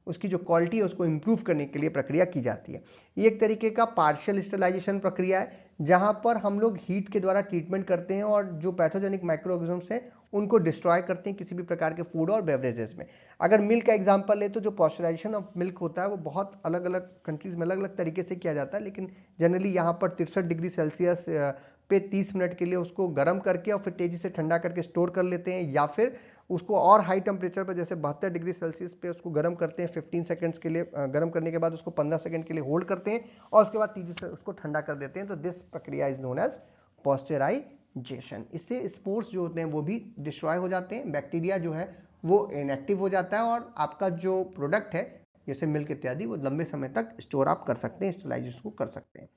उसकी जो क्वालिटी है उसको इंप्रूव करने के लिए प्रक्रिया की जाती है। ये एक तरीके का पार्शियल स्टरलाइजेशन प्रक्रिया है जहां पर हम लोग हीट के द्वारा ट्रीटमेंट करते हैं और जो पैथोजेनिक माइक्रो ऑर्गेनिजम्स हैं उनको डिस्ट्रॉय करते हैं किसी भी प्रकार के फूड और बेवरेजेस में। अगर मिल्क का एग्जांपल ले तो जो पॉस्चराइजेशन ऑफ मिल्क होता है वो बहुत अलग अलग कंट्रीज में अलग अलग तरीके से किया जाता है, लेकिन जनरली यहाँ पर 63 डिग्री सेल्सियस पे 30 मिनट के लिए उसको गर्म करके और फिर तेजी से ठंडा करके स्टोर कर लेते हैं, या फिर उसको और हाई टेम्परेचर पर जैसे 72 डिग्री सेल्सियस पे उसको गर्म करते हैं 15 सेकंड्स के लिए, गर्म करने के बाद उसको 15 सेकंड के लिए होल्ड करते हैं और उसके बाद तेजी से उसको ठंडा कर देते हैं। तो दिस प्रक्रिया इज नोन एज पॉस्चराइजेशन। इससे स्पोर्स जो होते हैं वो भी डिस्ट्रॉय हो जाते हैं, बैक्टीरिया जो है वो इनएक्टिव हो जाता है और आपका जो प्रोडक्ट है जैसे मिल्क इत्यादि वो लंबे समय तक स्टोर आप कर सकते हैं, स्टरलाइजेशन को कर सकते हैं।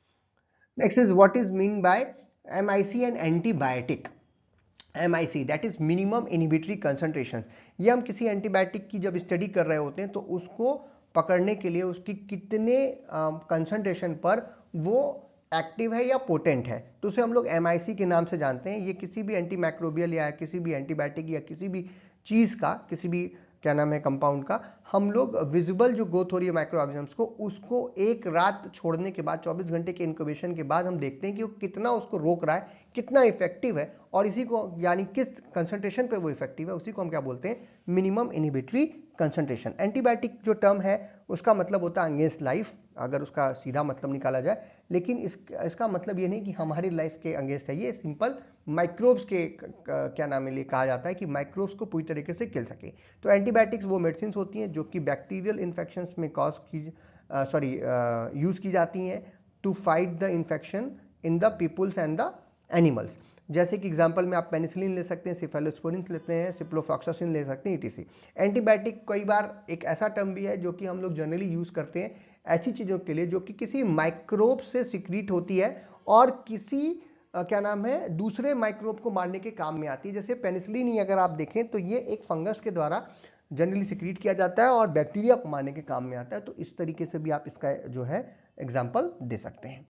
Next is what is mean by MIC and antibiotic. MIC that is minimum inhibitory concentration. ये हम किसी एंटीबायोटिक की जब स्टडी कर रहे होते हैं तो उसको पकड़ने के लिए उसकी कितने कंसंट्रेशन पर वो एक्टिव है या पोटेंट है तो उसे हम लोग MIC के नाम से जानते हैं। ये किसी भी एंटीमाइक्रोबियल या किसी भी एंटीबायोटिक या किसी भी चीज का, किसी भी क्या नाम है कंपाउंड का, हम लोग विजिबल जो ग्रोथ हो रही है माइक्रो ऑर्गेनिजम्स को उसको एक रात छोड़ने के बाद 24 घंटे के इंक्यूबेशन के बाद हम देखते हैं कि वो कितना उसको रोक रहा है, कितना इफेक्टिव है और इसी को यानी किस कंसंट्रेशन पे वो इफेक्टिव है उसी को हम क्या बोलते हैं? Minimum inhibitory concentration. एंटीबायोटिक जो टर्म है उसका मतलब होता है अगेंस्ट लाइफ, अगर उसका सीधा मतलब निकाला जाए, लेकिन इसका मतलब ये नहीं कि हमारी लाइफ के अगेंस्ट है, ये सिंपल माइक्रोब्स के क्या नाम है लिए कहा जाता है कि माइक्रोब्स को पूरी तरीके से किल सके। तो एंटीबायोटिक्स वो मेडिसिन होती हैं जो कि बैक्टीरियल इन्फेक्शंस में कॉज की यूज की जाती हैं to fight the infection in the peoples and the animals. जैसे कि एग्जांपल में आप पेनिसिलिन ले सकते हैं, सिफेलोस्पोरिन लेते हैं, सिप्रोफ्लॉक्सासिन ले सकते हैं, ETC। एंटीबायोटिक कई बार एक ऐसा टर्म भी है जो कि हम लोग जनरली यूज करते हैं ऐसी चीजों के लिए जो कि किसी माइक्रोब से सिक्रीट होती है और किसी क्या नाम है दूसरे माइक्रोब को मारने के काम में आती है। जैसे पेनिसिलिन ही अगर आप देखें तो ये एक फंगस के द्वारा जनरली सिक्रीट किया जाता है और बैक्टीरिया को मारने के काम में आता है। तो इस तरीके से भी आप इसका जो है एग्जाम्पल दे सकते हैं।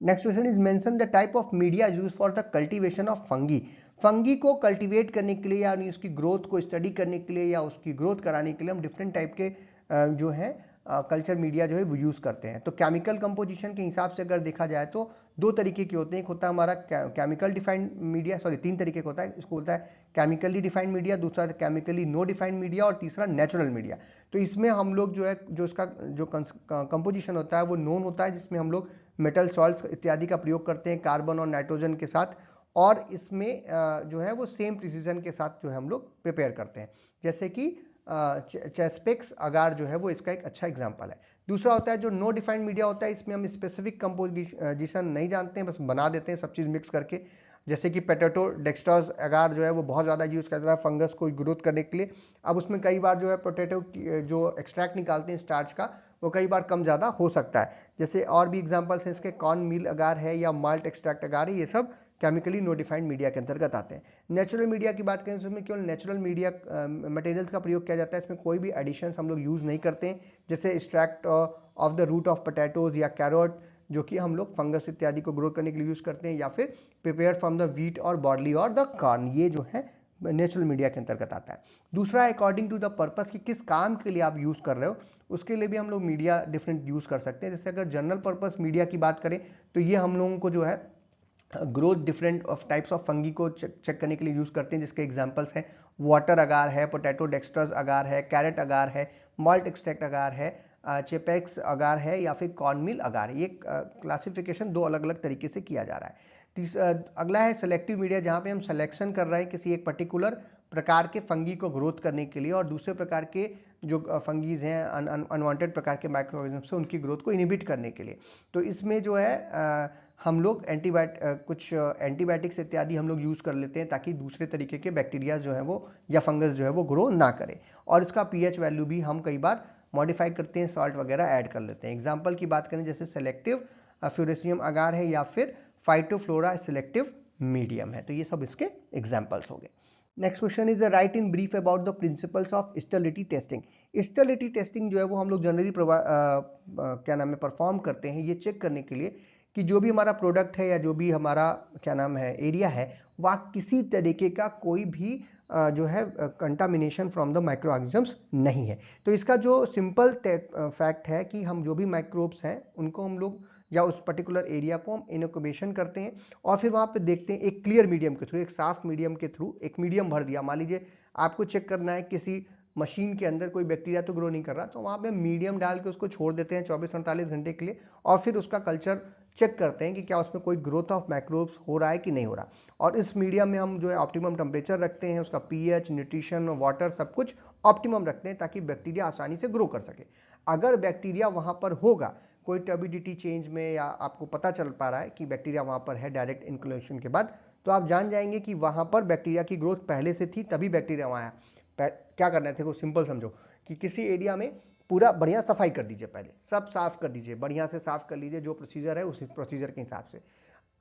Next question is mention the type of media use for the cultivation of fungi. Fungi को कल्टीवेट करने के लिए यानी उसकी ग्रोथ को स्टडी करने के लिए या उसकी ग्रोथ कराने के लिए हम डिफरेंट टाइप के जो है कल्चर मीडिया जो है वो यूज करते हैं। तो केमिकल कंपोजिशन के हिसाब से अगर देखा जाए तो दो तरीके के होते हैं। एक होता है हमारा केमिकल डिफाइंड मीडिया, सॉरी तीन तरीके का होता है, इसको होता है केमिकली डिफाइंड मीडिया, दूसरा केमिकली नो डिफाइंड मीडिया और तीसरा नेचुरल मीडिया। तो इसमें हम लोग जो है जो इसका जो कंपोजिशन होता है वो नोन होता है जिसमें हम लोग मेटल सॉल्ट्स इत्यादि का प्रयोग करते हैं कार्बन और नाइट्रोजन के साथ, और इसमें जो है वो सेम प्रिसीजन के साथ जो है हम लोग प्रिपेयर करते हैं। जैसे कि चेस्पेक्स अगार जो है वो इसका एक अच्छा एग्जांपल है। दूसरा होता है जो नो डिफाइंड मीडिया होता है, इसमें हम स्पेसिफिक कंपोजिशन नहीं जानते हैं, बस बना देते हैं सब चीज़ मिक्स करके। जैसे कि पोटैटो डेक्स्ट्रोज अगार जो है वो बहुत ज़्यादा यूज़ करता है फंगस को ग्रोथ करने के लिए। अब उसमें कई बार जो है पोटैटो जो एक्सट्रैक्ट निकालते हैं स्टार्च का वो कई बार कम ज़्यादा हो सकता है। जैसे और भी एग्जांपल्स हैं इसके, कॉर्न मील अगार है या माल्ट एक्सट्रैक्ट अगार है, ये सब केमिकली नोटिफाइड मीडिया के अंतर्गत आते हैं। नेचुरल मीडिया की बात करें तो इसमें केवल नेचुरल मीडिया मटेरियल्स का प्रयोग किया जाता है, इसमें कोई भी एडिशंस हम लोग यूज़ नहीं करते हैं। जैसे extract of the root of potatoes या कैरोट जो कि हम लोग फंगस इत्यादि को ग्रो करने के लिए यूज़ करते हैं, या फिर प्रिपेयर फ्रॉम द वीट और बॉर्ली और द कॉर्न, ये जो है नेचुरल मीडिया के अंतर्गत आता है। दूसरा अकॉर्डिंग टू द पर्पस कि किस काम के लिए आप यूज़ कर रहे हो उसके लिए भी हम लोग मीडिया डिफरेंट यूज़ कर सकते हैं। जैसे अगर जनरल पर्पस मीडिया की बात करें तो ये हम लोगों को जो है growth different of types of fungi को चेक करने के लिए यूज़ करते हैं, जिसके एग्जांपल्स हैं वाटर अगार है, पोटैटो डेक्स्ट्रस अगार है, कैरेट अगार है, माल्ट एक्सट्रैक्ट अगार है, चेपेक्स अगार है या फिर कॉर्नमील अगार है। ये क्लासिफिकेशन दो अलग अलग तरीके से किया जा रहा है। अगला है सेलेक्टिव मीडिया, जहाँ पे हम सिलेक्शन कर रहे हैं किसी एक पर्टिकुलर प्रकार के फंगी को ग्रोथ करने के लिए और दूसरे प्रकार के जो फंगीज हैं अनवांटेड प्रकार के माइक्रो ऑर्गेनिज्म से उनकी ग्रोथ को इनहिबिट करने के लिए। तो इसमें जो है हम लोग कुछ एंटीबायोटिक्स इत्यादि हम लोग यूज़ कर लेते हैं ताकि दूसरे तरीके के बैक्टीरिया जो है वो या फंगस जो है वो ग्रो ना करे। और इसका पीएच वैल्यू भी हम कई बार मॉडिफाई करते हैं, सॉल्ट वगैरह ऐड कर लेते हैं। एग्जाम्पल की बात करें जैसे सेलेक्टिव फ्यूरेसियम अगार है या फिर फाइटोफ्लोरा सेलेक्टिव मीडियम है, तो ये सब इसके एग्जाम्पल्स हो गए। Next question is right in brief about the principles of sterility testing. Sterility testing जो है वो हम लोग जनरली क्या नाम है परफॉर्म करते हैं ये चेक करने के लिए कि जो भी हमारा प्रोडक्ट है या जो भी हमारा क्या नाम है एरिया है वहाँ किसी तरीके का कोई भी जो है contamination from the micro organisms नहीं है। तो इसका जो सिंपल फैक्ट है कि हम जो भी माइक्रोब्स हैं उनको हम लोग या उस पर्टिकुलर एरिया को हम इनक्यूबेशन करते हैं और फिर वहाँ पे देखते हैं एक क्लियर मीडियम के थ्रू, एक साफ मीडियम के थ्रू एक मीडियम भर दिया। मान लीजिए आपको चेक करना है किसी मशीन के अंदर कोई बैक्टीरिया तो ग्रो नहीं कर रहा, तो वहाँ पे मीडियम डाल के उसको छोड़ देते हैं 24-48 घंटे के लिए और फिर उसका कल्चर चेक करते हैं कि क्या उसमें कोई ग्रोथ ऑफ माइक्रोब्स हो रहा है कि नहीं हो रहा। और इस मीडियम में हम जो है ऑप्टिमम टेम्परेचर रखते हैं, उसका पीएच, न्यूट्रिशन, वाटर सब कुछ ऑप्टिमम रखते हैं ताकि बैक्टीरिया आसानी से ग्रो कर सके। अगर बैक्टीरिया वहाँ पर होगा कोई टर्बिडिटी चेंज में या आपको पता चल पा रहा है कि बैक्टीरिया वहाँ पर है डायरेक्ट इनक्यूबेशन के बाद, तो आप जान जाएंगे कि वहाँ पर बैक्टीरिया की ग्रोथ पहले से थी तभी बैक्टीरिया वहाँ आया। क्या करना है देखो सिंपल समझो कि किसी एरिया में पूरा बढ़िया सफाई कर दीजिए, पहले सब साफ कर दीजिए, बढ़िया से साफ कर लीजिए, जो प्रोसीजर है उस प्रोसीजर के हिसाब से।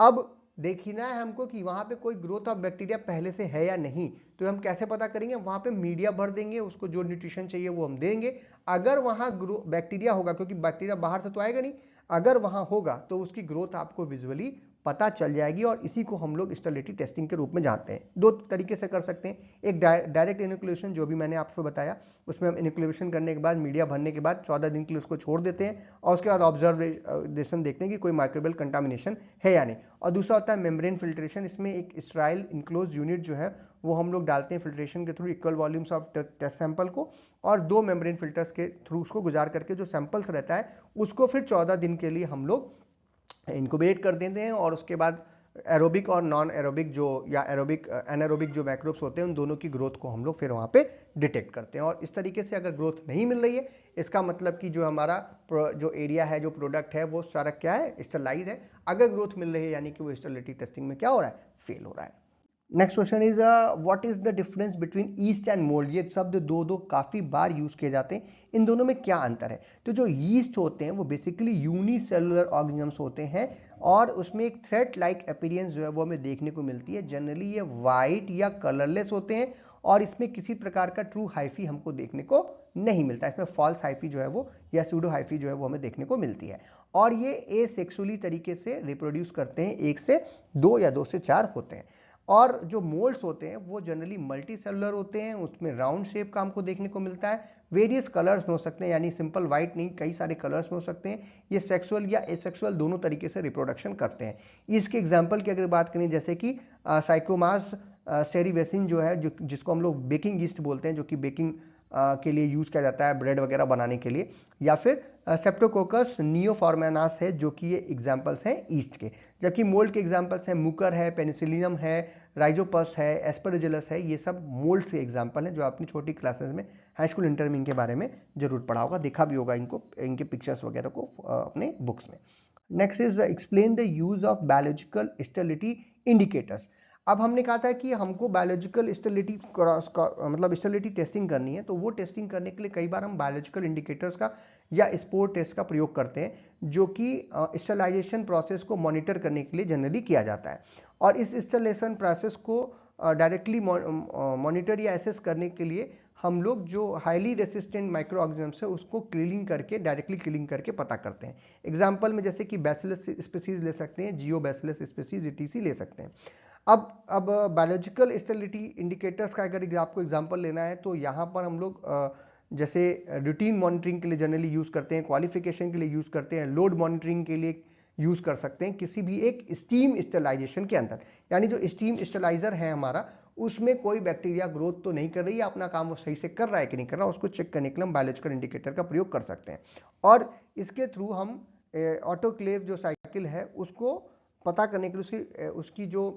अब देखना है हमको कि वहाँ पे कोई ग्रोथ ऑफ बैक्टीरिया पहले से है या नहीं। तो हम कैसे पता करेंगे, वहाँ पे मीडिया भर देंगे, उसको जो न्यूट्रिशन चाहिए वो हम देंगे। अगर वहाँ बैक्टीरिया होगा, क्योंकि बैक्टीरिया बाहर से तो आएगा नहीं, अगर वहाँ होगा तो उसकी ग्रोथ आपको विजुअली पता चल जाएगी और इसी को हम लोग स्टेरिलिटी टेस्टिंग के रूप में जानते हैं। दो तरीके से कर सकते हैं, एक डायरेक्ट इनोकुलेशन जो भी मैंने आपको बताया, उसमें हम इनोकुलेशन करने के बाद मीडिया भरने के बाद 14 दिन के लिए उसको छोड़ देते हैं और उसके बाद ऑब्जर्वेशन देखते हैं कि कोई माइक्रोबियल कंटामिनेशन है या नहीं। और दूसरा होता है मेम्ब्रेन फिल्ट्रेशन, इसमें एक स्टेराइल इनक्लोज यूनिट जो है वो हम लोग डालते हैं फिल्ट्रेशन के through equal volumes of test sample को, और 2 मेम्ब्रेन फिल्टर्स के थ्रू उसको गुजार करके जो सैंपल्स रहता है उसको फिर 14 दिन के लिए हम लोग इंक्यूबेट कर देते हैं। और उसके बाद एरोबिक और नॉन एरोबिक जो या एरोबिक एनारोबिक जो माइक्रोब्स होते हैं उन दोनों की ग्रोथ को हम लोग फिर वहाँ पे डिटेक्ट करते हैं। और इस तरीके से अगर ग्रोथ नहीं मिल रही है इसका मतलब कि जो हमारा जो एरिया है, जो प्रोडक्ट है वो सारा क्या है, स्टरलाइज है। अगर ग्रोथ मिल रही है यानी कि वो स्टेरिलिटी टेस्टिंग में क्या हो रहा है, फेल हो रहा है। Next question is what is the difference between east and mould. ये शब्द दो काफी बार यूज किए जाते हैं, इन दोनों में क्या अंतर है। तो जो ईस्ट होते हैं वो बेसिकली यूनिसेलुलर ऑर्गेनिजम्स होते हैं और उसमें एक थ्रेड लाइक अपीयरेंस जो है वो हमें देखने को मिलती है। जनरली ये वाइट या कलरलेस होते हैं और इसमें किसी प्रकार का ट्रू हाइफी हमको देखने को नहीं मिलता। इसमें फॉल्स हाइफी जो है वो या सूडो हाइफी जो है वो हमें देखने को मिलती है। और ये एसेक्सुअली तरीके से रिप्रोड्यूस करते हैं, 1 से 2 या 2 से 4 होते हैं। और जो मोल्ड्स होते हैं वो जनरली मल्टी सेलुलर होते हैं, उसमें राउंड शेप का हमको देखने को मिलता है, वेरियस कलर्स में हो सकते हैं, यानी सिंपल वाइट नहीं कई सारे कलर्स में हो सकते हैं। ये सेक्सुअल या एसेक्सुअल दोनों तरीके से रिप्रोडक्शन करते हैं। इसके एग्जांपल की अगर बात करें जैसे कि साइकोमास सेरिवेसिन जो है, जिसको हम लोग बेकिंग ईस्ट बोलते हैं, जो कि बेकिंग के लिए यूज किया जाता है ब्रेड वगैरह बनाने के लिए, या फिर सेप्टोकोकस नियोफॉर्मेनास है जो कि ये एग्जांपल्स हैं ईस्ट के। जबकि मोल्ड के एग्जांपल्स हैं मुकर है, पेनिसिलियम है, राइजोपस है, एस्परजिलस है। ये सब मोल्ड के एग्जांपल हैं जो आपने छोटी क्लासेस में हाई स्कूल इंटरमीडिएट के बारे में जरूर पढ़ा होगा, देखा भी होगा इनको, इनके पिक्चर्स वगैरह को अपने बुक्स में। Next is explain the use of biological sterility indicators. अब हमने कहा था कि हमको बायोलॉजिकल स्टेरिलिटी मतलब स्टेरिलिटी टेस्टिंग करनी है, तो वो टेस्टिंग करने के लिए कई बार हम बायोलॉजिकल इंडिकेटर्स का या स्पोर टेस्ट का प्रयोग करते हैं, जो कि स्टेरिलाइजेशन प्रोसेस को मॉनिटर करने के लिए जनरली किया जाता है। और इस स्टेरिलाइजेशन प्रोसेस को डायरेक्टली मॉनिटर या एसेस करने के लिए हम लोग जो हाईली रेसिस्टेंट माइक्रो ऑर्गेनिजम्स है उसको क्लीनिंग करके, डायरेक्टली क्लीनिंग करके पता करते हैं। एग्जाम्पल में जैसे कि बैसिलस स्पीसीज ले सकते हैं, जियो बैसिलस स्पीसीज ETC ले सकते हैं। अब बायोलॉजिकल स्टेरिलिटी इंडिकेटर्स का अगर आपको एग्जांपल लेना है तो यहाँ पर हम लोग जैसे रूटीन मॉनिटरिंग के लिए जनरली यूज़ करते हैं, क्वालिफिकेशन के लिए यूज़ करते हैं, लोड मॉनिटरिंग के लिए यूज़ कर सकते हैं किसी भी एक स्टीम स्टेरिलाइजेशन के अंदर। यानी जो स्टीम स्टेरिलाइजर है हमारा, उसमें कोई बैक्टीरिया ग्रोथ तो नहीं कर रही है, अपना काम वो सही से कर रहा है कि नहीं कर रहा, उसको चेक करने के लिए हम बायोलॉजिकल इंडिकेटर का प्रयोग कर सकते हैं। और इसके थ्रू हम ऑटोक्लेव जो साइकिल है उसको पता करने के लिए उसकी जो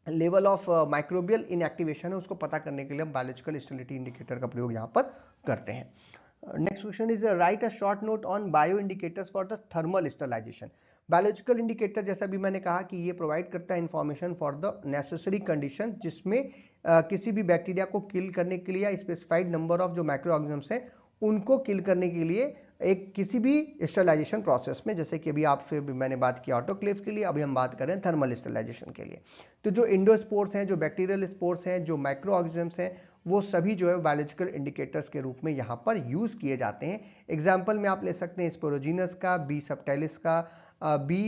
लेवल ऑफ माइक्रोबियल इनएक्टिवेशन है उसको पता करने के लिए हम बायोलॉजिकल स्टेरिलिटी इंडिकेटर का प्रयोग यहाँ पर करते हैं। Next question is write a short note on bio indicators for the thermal sterilization. Biological indicator जैसा भी मैंने कहा कि ये प्रोवाइड करता है information for the necessary condition जिसमें किसी भी बैक्टीरिया को किल करने के लिए या स्पेसिफाइड नंबर ऑफ जो माइक्रो ऑर्गेनिजम्स हैं उनको किल करने के लिए एक किसी भी स्टरलाइजेशन प्रोसेस में, जैसे कि अभी आपसे मैंने बात की ऑटोक्लेव के लिए, अभी हम बात कर रहे हैं थर्मल स्टरलाइजेशन के लिए। तो जो इंडोस्पोर्स हैं, जो बैक्टीरियल स्पोर्स हैं, जो माइक्रो ऑर्गेनिजम्स हैं, वो सभी जो है बायोलॉजिकल इंडिकेटर्स के रूप में यहाँ पर यूज किए जाते हैं। एग्जाम्पल में आप ले सकते हैं स्पोरोजीनस का, बी सबटाइलिस का, बी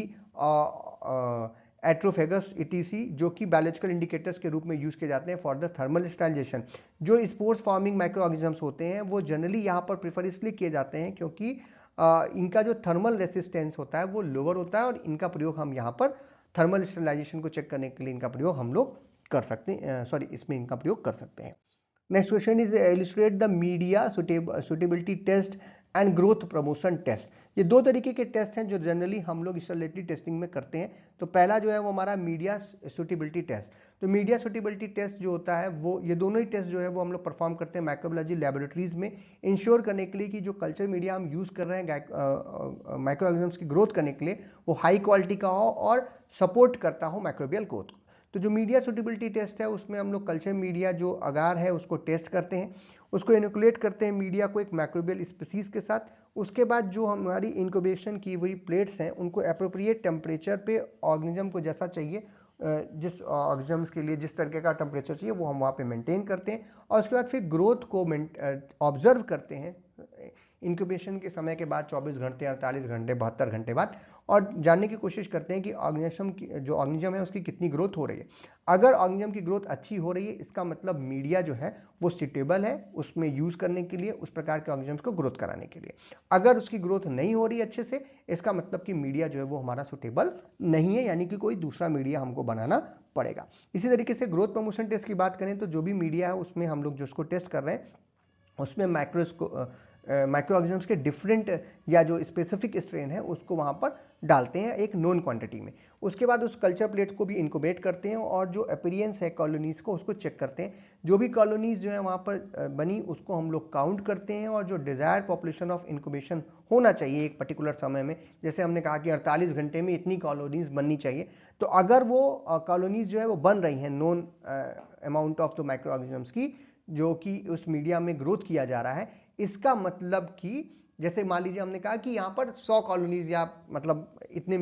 एट्रोफेगस इटीसी, जो कि बायोलॉजिकल इंडिकेटर्स के रूप में यूज किए जाते हैं फॉर द थर्मल स्टरलाइजेशन। जो स्पोर्स फॉर्मिंग माइक्रो ऑर्गेनिजम्स होते हैं वो जनरली यहाँ पर प्रेफर इसलिए किए जाते हैं क्योंकि इनका जो थर्मल रेसिस्टेंस होता है वो लोअर होता है और इनका प्रयोग हम यहाँ पर थर्मल स्टरलाइजेशन को चेक करने के लिए इनका प्रयोग हम लोग कर सकते हैं, इसमें इनका प्रयोग कर सकते हैं। Next question is illustrate the media suitability test and growth promotion test. ये दो तरीके के टेस्ट हैं जो जनरली हम लोग स्टरलिटी टेस्टिंग में करते हैं। तो पहला जो है वो हमारा मीडिया सुटेबिलिटी टेस्ट। तो मीडिया सुटेबिलिटी टेस्ट जो होता है वो ये दोनों ही टेस्ट जो है वो हम लोग परफॉर्म करते हैं माइक्रोबायोलॉजी लैबोरेटरीज में, इंश्योर करने के लिए कि जो कल्चर मीडिया हम यूज कर रहे हैं माइक्रो ऑर्गेनिजम्स की ग्रोथ करने के लिए वो हाई क्वालिटी का हो और सपोर्ट करता हो माइक्रोबियल ग्रोथ को। तो जो मीडिया सुटेबिलिटी टेस्ट है उसमें हम लोग कल्चर मीडिया जो अगार है उसको टेस्ट करते हैं, उसको इनोकुलेट करते हैं मीडिया को एक माइक्रोबियल स्पीसीज के साथ। उसके बाद जो हमारी इनक्यूबेशन की हुई प्लेट्स हैं उनको एप्रोप्रिएट टेम्परेचर पे ऑर्गेनिज्म को जैसा चाहिए, जिस ऑर्गेनिजम्स के लिए जिस तरीके का टेम्परेचर चाहिए वो हम वहाँ पे मेंटेन करते हैं और उसके बाद फिर ग्रोथ को ऑब्जर्व करते हैं इंक्यूबेशन के समय के बाद 24 घंटे, 48 घंटे, 72 घंटे बाद, और जानने की कोशिश करते हैं कि ऑर्गेनिज्म है उसकी कितनी ग्रोथ हो रही है। अगर ऑर्गेनिज्म की ग्रोथ अच्छी हो रही है इसका मतलब मीडिया जो है वो सुटेबल है उसमें यूज करने के लिए, उस प्रकार के ऑर्गेनिज्म को ग्रोथ कराने के लिए। अगर उसकी ग्रोथ नहीं हो रही अच्छे से इसका मतलब कि मीडिया जो है वो हमारा सुटेबल नहीं है, यानी कि कोई दूसरा मीडिया हमको बनाना पड़ेगा। इसी तरीके से ग्रोथ प्रमोशन टेस्ट की बात करें तो जो भी मीडिया है उसमें हम लोग जिसको टेस्ट कर रहे हैं उसमें माइक्रो ऑर्गेनिजम्स के डिफरेंट या जो स्पेसिफिक स्ट्रेन है उसको वहाँ पर डालते हैं एक नोन क्वांटिटी में। उसके बाद उस कल्चर प्लेट्स को भी इनक्यूबेट करते हैं और जो अपीयरेंस है कॉलोनीज को उसको चेक करते हैं। जो भी कॉलोनीज जो है वहाँ पर बनी उसको हम लोग काउंट करते हैं और जो डिजायर्ड पॉपुलेशन ऑफ इनक्यूबेशन होना चाहिए एक पर्टिकुलर समय में, जैसे हमने कहा कि 48 घंटे में इतनी कॉलोनीज बननी चाहिए, तो अगर वो कॉलोनीज जो है वो बन रही हैं known amount of the micro organisms की जो कि उस मीडिया में ग्रोथ किया जा रहा है, इसका मतलब कि जैसे मान लीजिए हमने कहा कि यहाँ पर 100 कॉलोनीज या मतलब इतने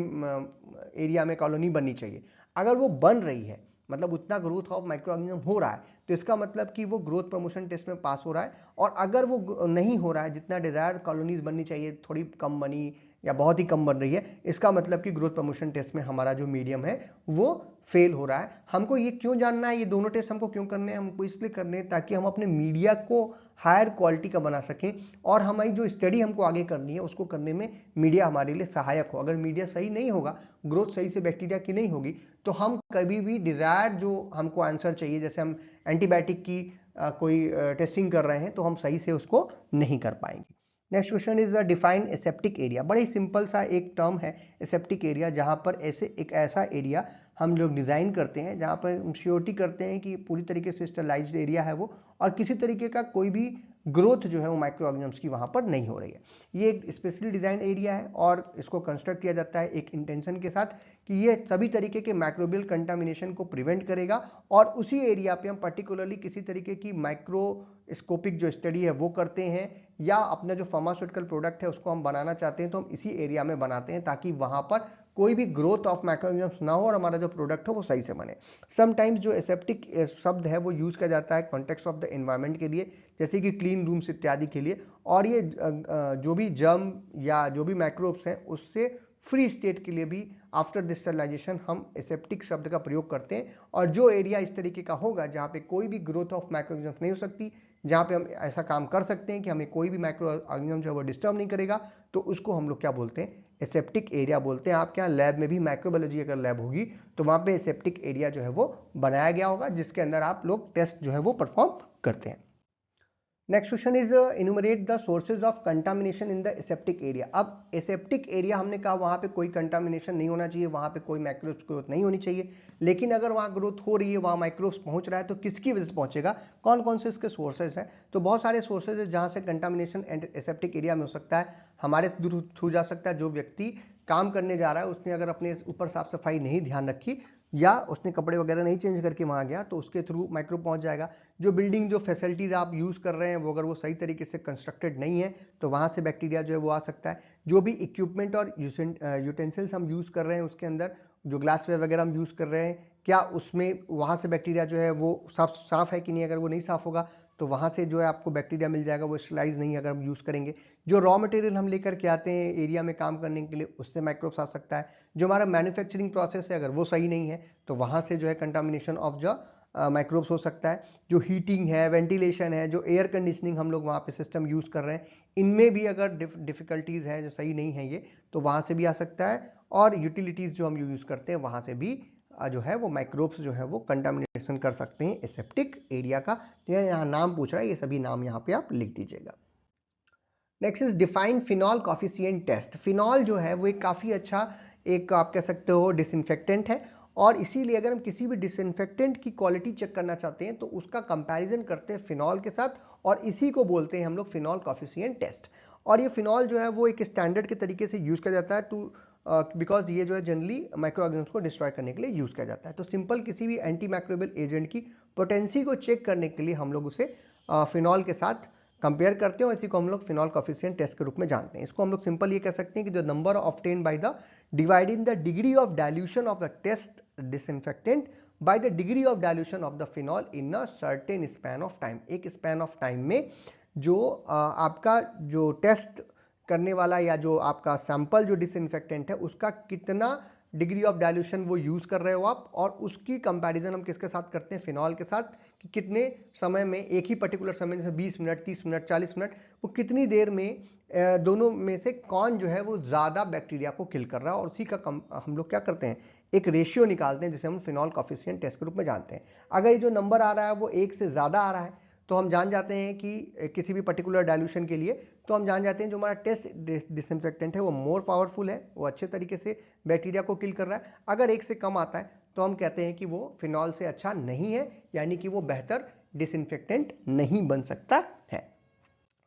एरिया में कॉलोनी बननी चाहिए, अगर वो बन रही है मतलब उतना ग्रोथ ऑफ माइक्रो ऑर्गेनिज्म हो रहा है तो इसका मतलब कि वो ग्रोथ प्रमोशन टेस्ट में पास हो रहा है। और अगर वो नहीं हो रहा है, जितना डिजायर्ड कॉलोनीज बननी चाहिए थोड़ी कम बनी या बहुत ही कम बन रही है, इसका मतलब कि ग्रोथ प्रमोशन टेस्ट में हमारा जो मीडियम है वो फेल हो रहा है। हमको ये क्यों जानना है, ये दोनों टेस्ट हमको क्यों करने हैं? हमको इसलिए करने हैं ताकि हम अपने मीडिया को हायर क्वालिटी का बना सकें और हमारी जो स्टडी हमको आगे करनी है उसको करने में मीडिया हमारे लिए सहायक हो। अगर मीडिया सही नहीं होगा, ग्रोथ सही से बैक्टीरिया की नहीं होगी, तो हम कभी भी डिजायर्ड जो हमको आंसर चाहिए, जैसे हम एंटीबायोटिक की कोई टेस्टिंग कर रहे हैं तो हम सही से उसको नहीं कर पाएंगे। Next question is define aseptic area. बड़ा ही सिंपल सा एक टर्म है एसेप्टिक एरिया, जहां पर एक ऐसा एरिया हम लोग डिजाइन करते हैं जहां पर हम श्योरिटी करते हैं कि पूरी तरीके से स्टरलाइज्ड एरिया है वो और किसी तरीके का कोई भी ग्रोथ जो है वो माइक्रो ऑर्गेनिजम्स की वहां पर नहीं हो रही है। ये एक स्पेशली डिजाइन एरिया है और इसको कंस्ट्रक्ट किया जाता है एक इंटेंशन के साथ कि ये सभी तरीके के माइक्रोबियल कंटामिनेशन को प्रिवेंट करेगा और उसी एरिया पे हम पर्टिकुलरली किसी तरीके की माइक्रोस्कोपिक जो स्टडी है वो करते हैं या अपना जो फार्मास्यूटिकल प्रोडक्ट है उसको हम बनाना चाहते हैं तो हम इसी एरिया में बनाते हैं ताकि वहां पर कोई भी ग्रोथ ऑफ माइक्रोऑर्गेनिजम्स ना हो और हमारा जो प्रोडक्ट हो वो सही से बने। समटाइम्स जो एसेप्टिक शब्द है वो यूज किया जाता है कॉन्टेक्स्ट ऑफ द एनवायरनमेंट के लिए, जैसे कि क्लीन रूम्स इत्यादि के लिए, और ये जो भी जर्म या जो भी माइक्रोब्स हैं उससे फ्री स्टेट के लिए भी आफ्टर डिस्टरलाइजेशन हम एसेप्टिक शब्द का प्रयोग करते हैं। और जो एरिया इस तरीके का होगा जहाँ पे कोई भी ग्रोथ ऑफ माइक्रोऑर्गेनिजम्स नहीं हो सकती, जहाँ पे हम ऐसा काम कर सकते हैं कि हमें कोई भी माइक्रो ऑर्गेनिज्म जो है वो डिस्टर्ब नहीं करेगा, तो उसको हम लोग क्या बोलते हैं? एसेप्टिक एरिया बोलते हैं। आपके यहाँ लैब में भी माइक्रोबायोलॉजी अगर लैब होगी तो वहाँ पे एसेप्टिक एरिया जो है वो बनाया गया होगा जिसके अंदर आप लोग टेस्ट जो है वो परफॉर्म करते हैं। Next question is इनुमरेट the sources of contamination in the aseptic area. अब एसेप्टिक एरिया हमने कहा वहां पे कोई कंटामिनेशन नहीं होना चाहिए, वहां पे कोई माइक्रोब्स ग्रोथ नहीं होनी चाहिए, लेकिन अगर वहां ग्रोथ हो रही है, वहां माइक्रोब्स पहुंच रहा है, तो किसकी वजह से पहुंचेगा, कौन कौन से इसके सोर्सेज हैं? तो बहुत सारे सोर्सेज है जहां से कंटामिनेशन एसेप्टिक एरिया में हो सकता है। हमारे थ्रू जा सकता है, जो व्यक्ति काम करने जा रहा है उसने अगर अपने ऊपर साफ सफाई नहीं ध्यान रखी या उसने कपड़े वगैरह नहीं चेंज करके वहां गया, तो उसके थ्रू माइक्रोब पहुंच जाएगा। जो बिल्डिंग, जो फैसिलिटीज आप यूज कर रहे हैं, वो अगर वो सही तरीके से कंस्ट्रक्टेड नहीं है, तो वहां से बैक्टीरिया जो है वो आ सकता है। जो भी इक्विपमेंट और यूटेंसिल्स हम यूज कर रहे हैं, उसके अंदर जो ग्लासवेयर वगैरह हम यूज कर रहे हैं, क्या उसमें वहां से बैक्टीरिया जो है वो साफ है कि नहीं? अगर वो नहीं साफ होगा तो वहां से जो है आपको बैक्टीरिया मिल जाएगा, वो स्टरलाइज नहीं अगर हम यूज करेंगे। जो रॉ मटेरियल हम लेकर के आते हैं एरिया में काम करने के लिए, उससे माइक्रोब्स आ सकता है। जो हमारा मैन्युफैक्चरिंग प्रोसेस है, अगर वो सही नहीं है, तो वहां से जो है कंटामिनेशन ऑफ द माइक्रोब्स हो सकता है। जो हीटिंग है, वेंटिलेशन है, जो एयर कंडीशनिंग हम लोग वहाँ पे सिस्टम यूज़ कर रहे हैं, इनमें भी अगर डिफिकल्टीज है, जो सही नहीं है ये, तो वहाँ से भी आ सकता है। और यूटिलिटीज़ जो हम यूज़ करते हैं, वहाँ से भी जो है वो माइक्रोब्स जो है वो कंटामिनेशन कर सकते हैं एसेप्टिक एरिया का। तो यहाँ नाम पूछ रहा है, ये सभी नाम यहाँ पे आप लिख दीजिएगा। Next is define phenol coefficient test. Phenol जो है वो एक काफ़ी अच्छा, एक आप कह सकते हो डिसइंफेक्टेंट है, और इसीलिए अगर हम किसी भी डिसइंफेक्टेंट की क्वालिटी चेक करना चाहते हैं तो उसका कंपैरिजन करते हैं फिनॉल के साथ, और इसी को बोलते हैं हम लोग फिनॉल कॉफिशिएंट टेस्ट। और ये फिनॉल जो है वो एक स्टैंडर्ड के तरीके से यूज किया जाता है टू बिकॉज ये जो है जनरली माइक्रो ऑर्गेनिज्म को डिस्ट्रॉय करने के लिए यूज किया जाता है। तो सिंपल किसी भी एंटी माइक्रोबियल एजेंट की पोटेंसी को चेक करने के लिए हम लोग उसे फिनॉल के साथ कंपेयर करते हैं, और इसी को हम लोग फिनॉल कॉफिशिएंट टेस्ट के रूप में जानते हैं। इसको हम लोग सिंपल ये कह सकते हैं कि the number obtained by the dividing the degree of dilution of the test disinfectant by the degree of dilution of the phenol in a certain span of time. एक स्पैन ऑफ टाइम में जो आपका जो test करने वाला या जो आपका सैंपल जो डिसइंफेक्टेंट है, उसका कितना डिग्री ऑफ डाइल्यूशन वो यूज कर रहे हो आप, और उसकी कंपैरिजन हम किसके साथ करते हैं? फिनॉल के साथ। कि कितने समय में, एक ही पर्टिकुलर समय, जैसे 20 मिनट, 30 मिनट, 40 मिनट, वो कितनी देर में दोनों में से कौन जो है वो ज़्यादा बैक्टीरिया को किल कर रहा है, और उसी का हम लोग क्या करते हैं, एक रेशियो निकालते हैं जिसे हम फिनॉल कॉफिशिएंट टेस्ट के रूप में जानते हैं। अगर ये जो नंबर आ रहा है वो 1 से ज़्यादा आ रहा है, तो हम जान जाते हैं कि किसी भी पर्टिकुलर डाइल्यूशन के लिए, तो हम जान जाते हैं जो हमारा टेस्ट डिसइंफेक्टेंट है वो मोर पावरफुल है, वो अच्छे तरीके से बैक्टीरिया को किल कर रहा है। अगर 1 से कम आता है तो हम कहते हैं कि वो फिनॉल से अच्छा नहीं है, यानी कि वो बेहतर डिसइंफेक्टेंट नहीं बन सकता है।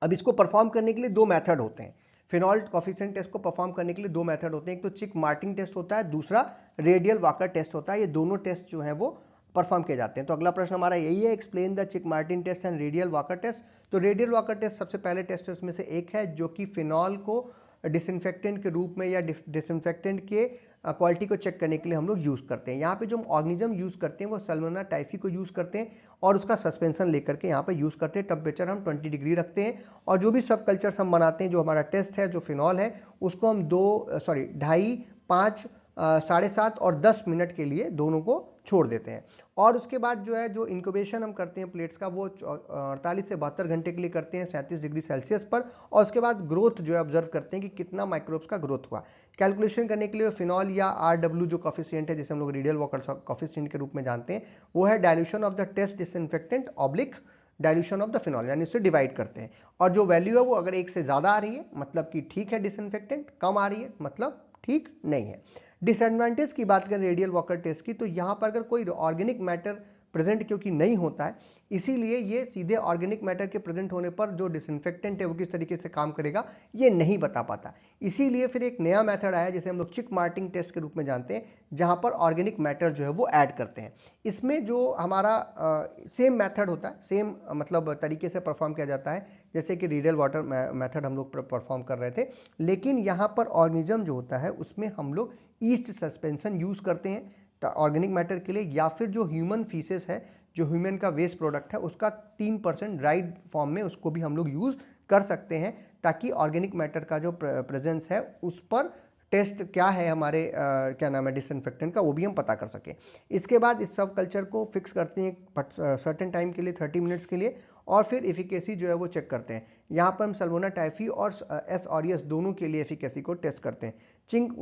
अब इसको परफॉर्म करने के लिए दो मेथड होते हैं। फिनॉल कॉफिशिएंट टेस्ट को परफॉर्म करने के लिए दो मेथड होते हैं, एक तो चिक मार्टिन टेस्ट होता है, दूसरा रेडियल वॉकर टेस्ट होता है। ये दोनों टेस्ट जो है वो परफॉर्म किए जाते हैं। तो अगला प्रश्न हमारा यही है, explain the Chick Martin test and Rideal Walker test. तो रेडियल वॉकर टेस्ट सबसे पहले टेस्ट उसमें से एक है, जो कि फिनॉल को डिसइंफेक्टेंट के रूप में या डिसइंफेक्टेंट के क्वालिटी को चेक करने के लिए हम लोग यूज़ करते हैं। यहाँ पे जो हम ऑर्गेनिज्म यूज़ करते हैं वो सल्मोनेला टाइफी को यूज़ करते हैं, और उसका सस्पेंशन लेकर के यहाँ पे यूज़ करते हैं। टेम्परेचर हम 20 डिग्री रखते हैं, और जो भी सब कल्चर्स हम बनाते हैं, जो हमारा टेस्ट है, जो फिनॉल है, उसको हम 2.5, 5, 7.5 और 10 मिनट के लिए दोनों को छोड़ देते हैं। और उसके बाद जो है, जो इंक्यूबेशन हम करते हैं प्लेट्स का, वो 48 से 72 घंटे के लिए करते हैं 37 डिग्री सेल्सियस पर। और उसके बाद ग्रोथ जो है ऑब्जर्व करते हैं कि कितना माइक्रोब्स का ग्रोथ हुआ। कैलकुलेशन करने के लिए फिनॉल या RW जो कॉफिशिएंट है, जिसे हम लोग रेडियल वॉकर कॉफिशिएंट के रूप में जानते हैं, वो है dilution of the test disinfectant oblique dilution of the phenol, यानी उससे डिवाइड करते हैं। और जो वैल्यू है वो अगर 1 से ज़्यादा आ रही है मतलब कि ठीक है डिसइंफेक्टेंट, कम आ रही है मतलब ठीक नहीं है। डिसएडवांटेज की बात करें रेडियल वॉकर टेस्ट की, तो यहाँ पर अगर कोई ऑर्गेनिक मैटर प्रेजेंट क्योंकि नहीं होता है, इसीलिए ये सीधे ऑर्गेनिक मैटर के प्रेजेंट होने पर जो डिसइंफेक्टेंट है वो किस तरीके से काम करेगा ये नहीं बता पाता। इसीलिए फिर एक नया मेथड आया जिसे हम लोग चिक मार्टिन टेस्ट के रूप में जानते हैं, जहां पर ऑर्गेनिक मैटर जो है वो ऐड करते हैं। इसमें जो हमारा सेम मेथड होता है, सेम मतलब तरीके से परफॉर्म किया जाता है जैसे कि रेडियल वाटर मेथड हम लोग परफॉर्म कर रहे थे, लेकिन यहाँ पर ऑर्गेनिज्म जो होता है उसमें हम लोग ईस्ट सस्पेंशन यूज करते हैं ऑर्गेनिक मैटर के लिए, या फिर जो ह्यूमन फीसेस है, जो ह्यूमन का वेस्ट प्रोडक्ट है, उसका 3% ड्राइड फॉर्म में उसको भी हम लोग यूज कर सकते हैं, ताकि ऑर्गेनिक मैटर का जो प्रेजेंस है उस पर टेस्ट क्या है हमारे क्या नाम है डिसइंफेक्टेंट का, वो भी हम पता कर सकें। इसके बाद इस सब कल्चर को फिक्स करते हैं सर्टेन टाइम के लिए, 30 मिनट्स के लिए, और फिर एफिकेसी जो है वो चेक करते हैं। यहाँ पर हम सल्मोनेला टाइफी और S ऑरियस दोनों के लिए एफिकेसी को टेस्ट करते हैं।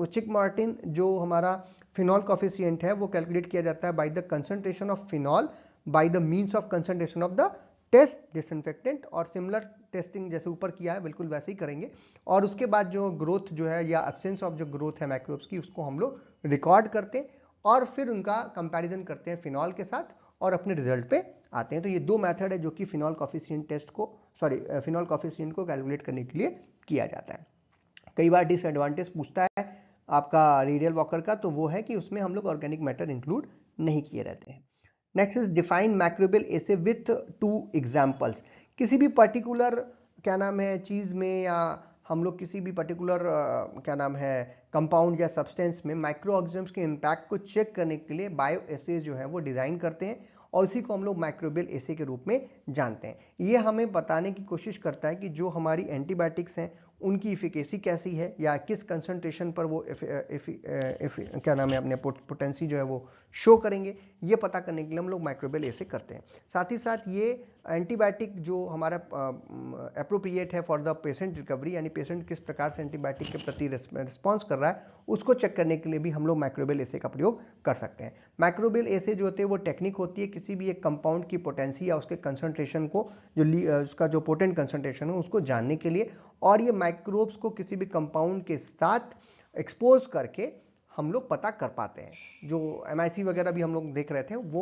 चिक मार्टिन जो हमारा फिनॉल कॉफिशिएंट है वो कैलकुलेट किया जाता है by the concentration of phenol by the means of concentration of the test disinfectant और सिमिलर टेस्टिंग जैसे ऊपर किया है बिल्कुल वैसे ही करेंगे। और उसके बाद जो ग्रोथ जो है या एब्सेंस ऑफ जो ग्रोथ है माइक्रोब्स की उसको हम लोग रिकॉर्ड करते हैं और फिर उनका कंपैरिजन करते हैं फिनॉल के साथ और अपने रिजल्ट पे आते हैं। तो ये दो मेथड है जो कि फिनॉल कॉफिशिएंट टेस्ट को फिनॉल कॉफिशिएंट को कैलकुलेट करने के लिए किया जाता है। कई बार डिसएडवांटेज पूछता है आपका रीडियल वॉकर का, तो वो है कि उसमें हम लोग ऑर्गेनिक मैटर इंक्लूड नहीं किए रहते हैं। Next is define microbial essay with 2 examples. किसी भी पर्टिकुलर क्या नाम है चीज़ में या हम लोग किसी भी पर्टिकुलर क्या नाम है कंपाउंड या सब्सटेंस में माइक्रो ऑर्गेनिजम्स के इम्पैक्ट को चेक करने के लिए बायो एसेज जो है वो डिज़ाइन करते हैं और इसी को हम लोग माइक्रोबियल एसे के रूप में जानते हैं। ये हमें बताने की कोशिश करता है कि जो हमारी एंटीबायोटिक्स हैं उनकी इफिकेसी कैसी है या किस कंसंट्रेशन पर वो क्या नाम है अपने पोटेंसी जो है वो शो करेंगे, ये पता करने के लिए हम लोग माइक्रोबियल एसे करते हैं। साथ ही साथ ये एंटीबायोटिक जो हमारा अप्रोप्रिएट है फॉर द पेशेंट रिकवरी, यानी पेशेंट किस प्रकार से एंटीबायोटिक के प्रति रिस्पॉन्स कर रहा है उसको चेक करने के लिए भी हम लोग माइक्रोबियल एसे का प्रयोग कर सकते हैं। माइक्रोबियल एसे जो होते हैं वो टेक्निक होती है किसी भी एक कंपाउंड की पोटेंसी या उसके कंसंट्रेशन को जो उसका जो पोटेंट कंसंट्रेशन है उसको जानने के लिए, और ये माइक्रोब्स को किसी भी कंपाउंड के साथ एक्सपोज करके हम लोग पता कर पाते हैं। जो MIC वगैरह भी हम लोग देख रहे थे वो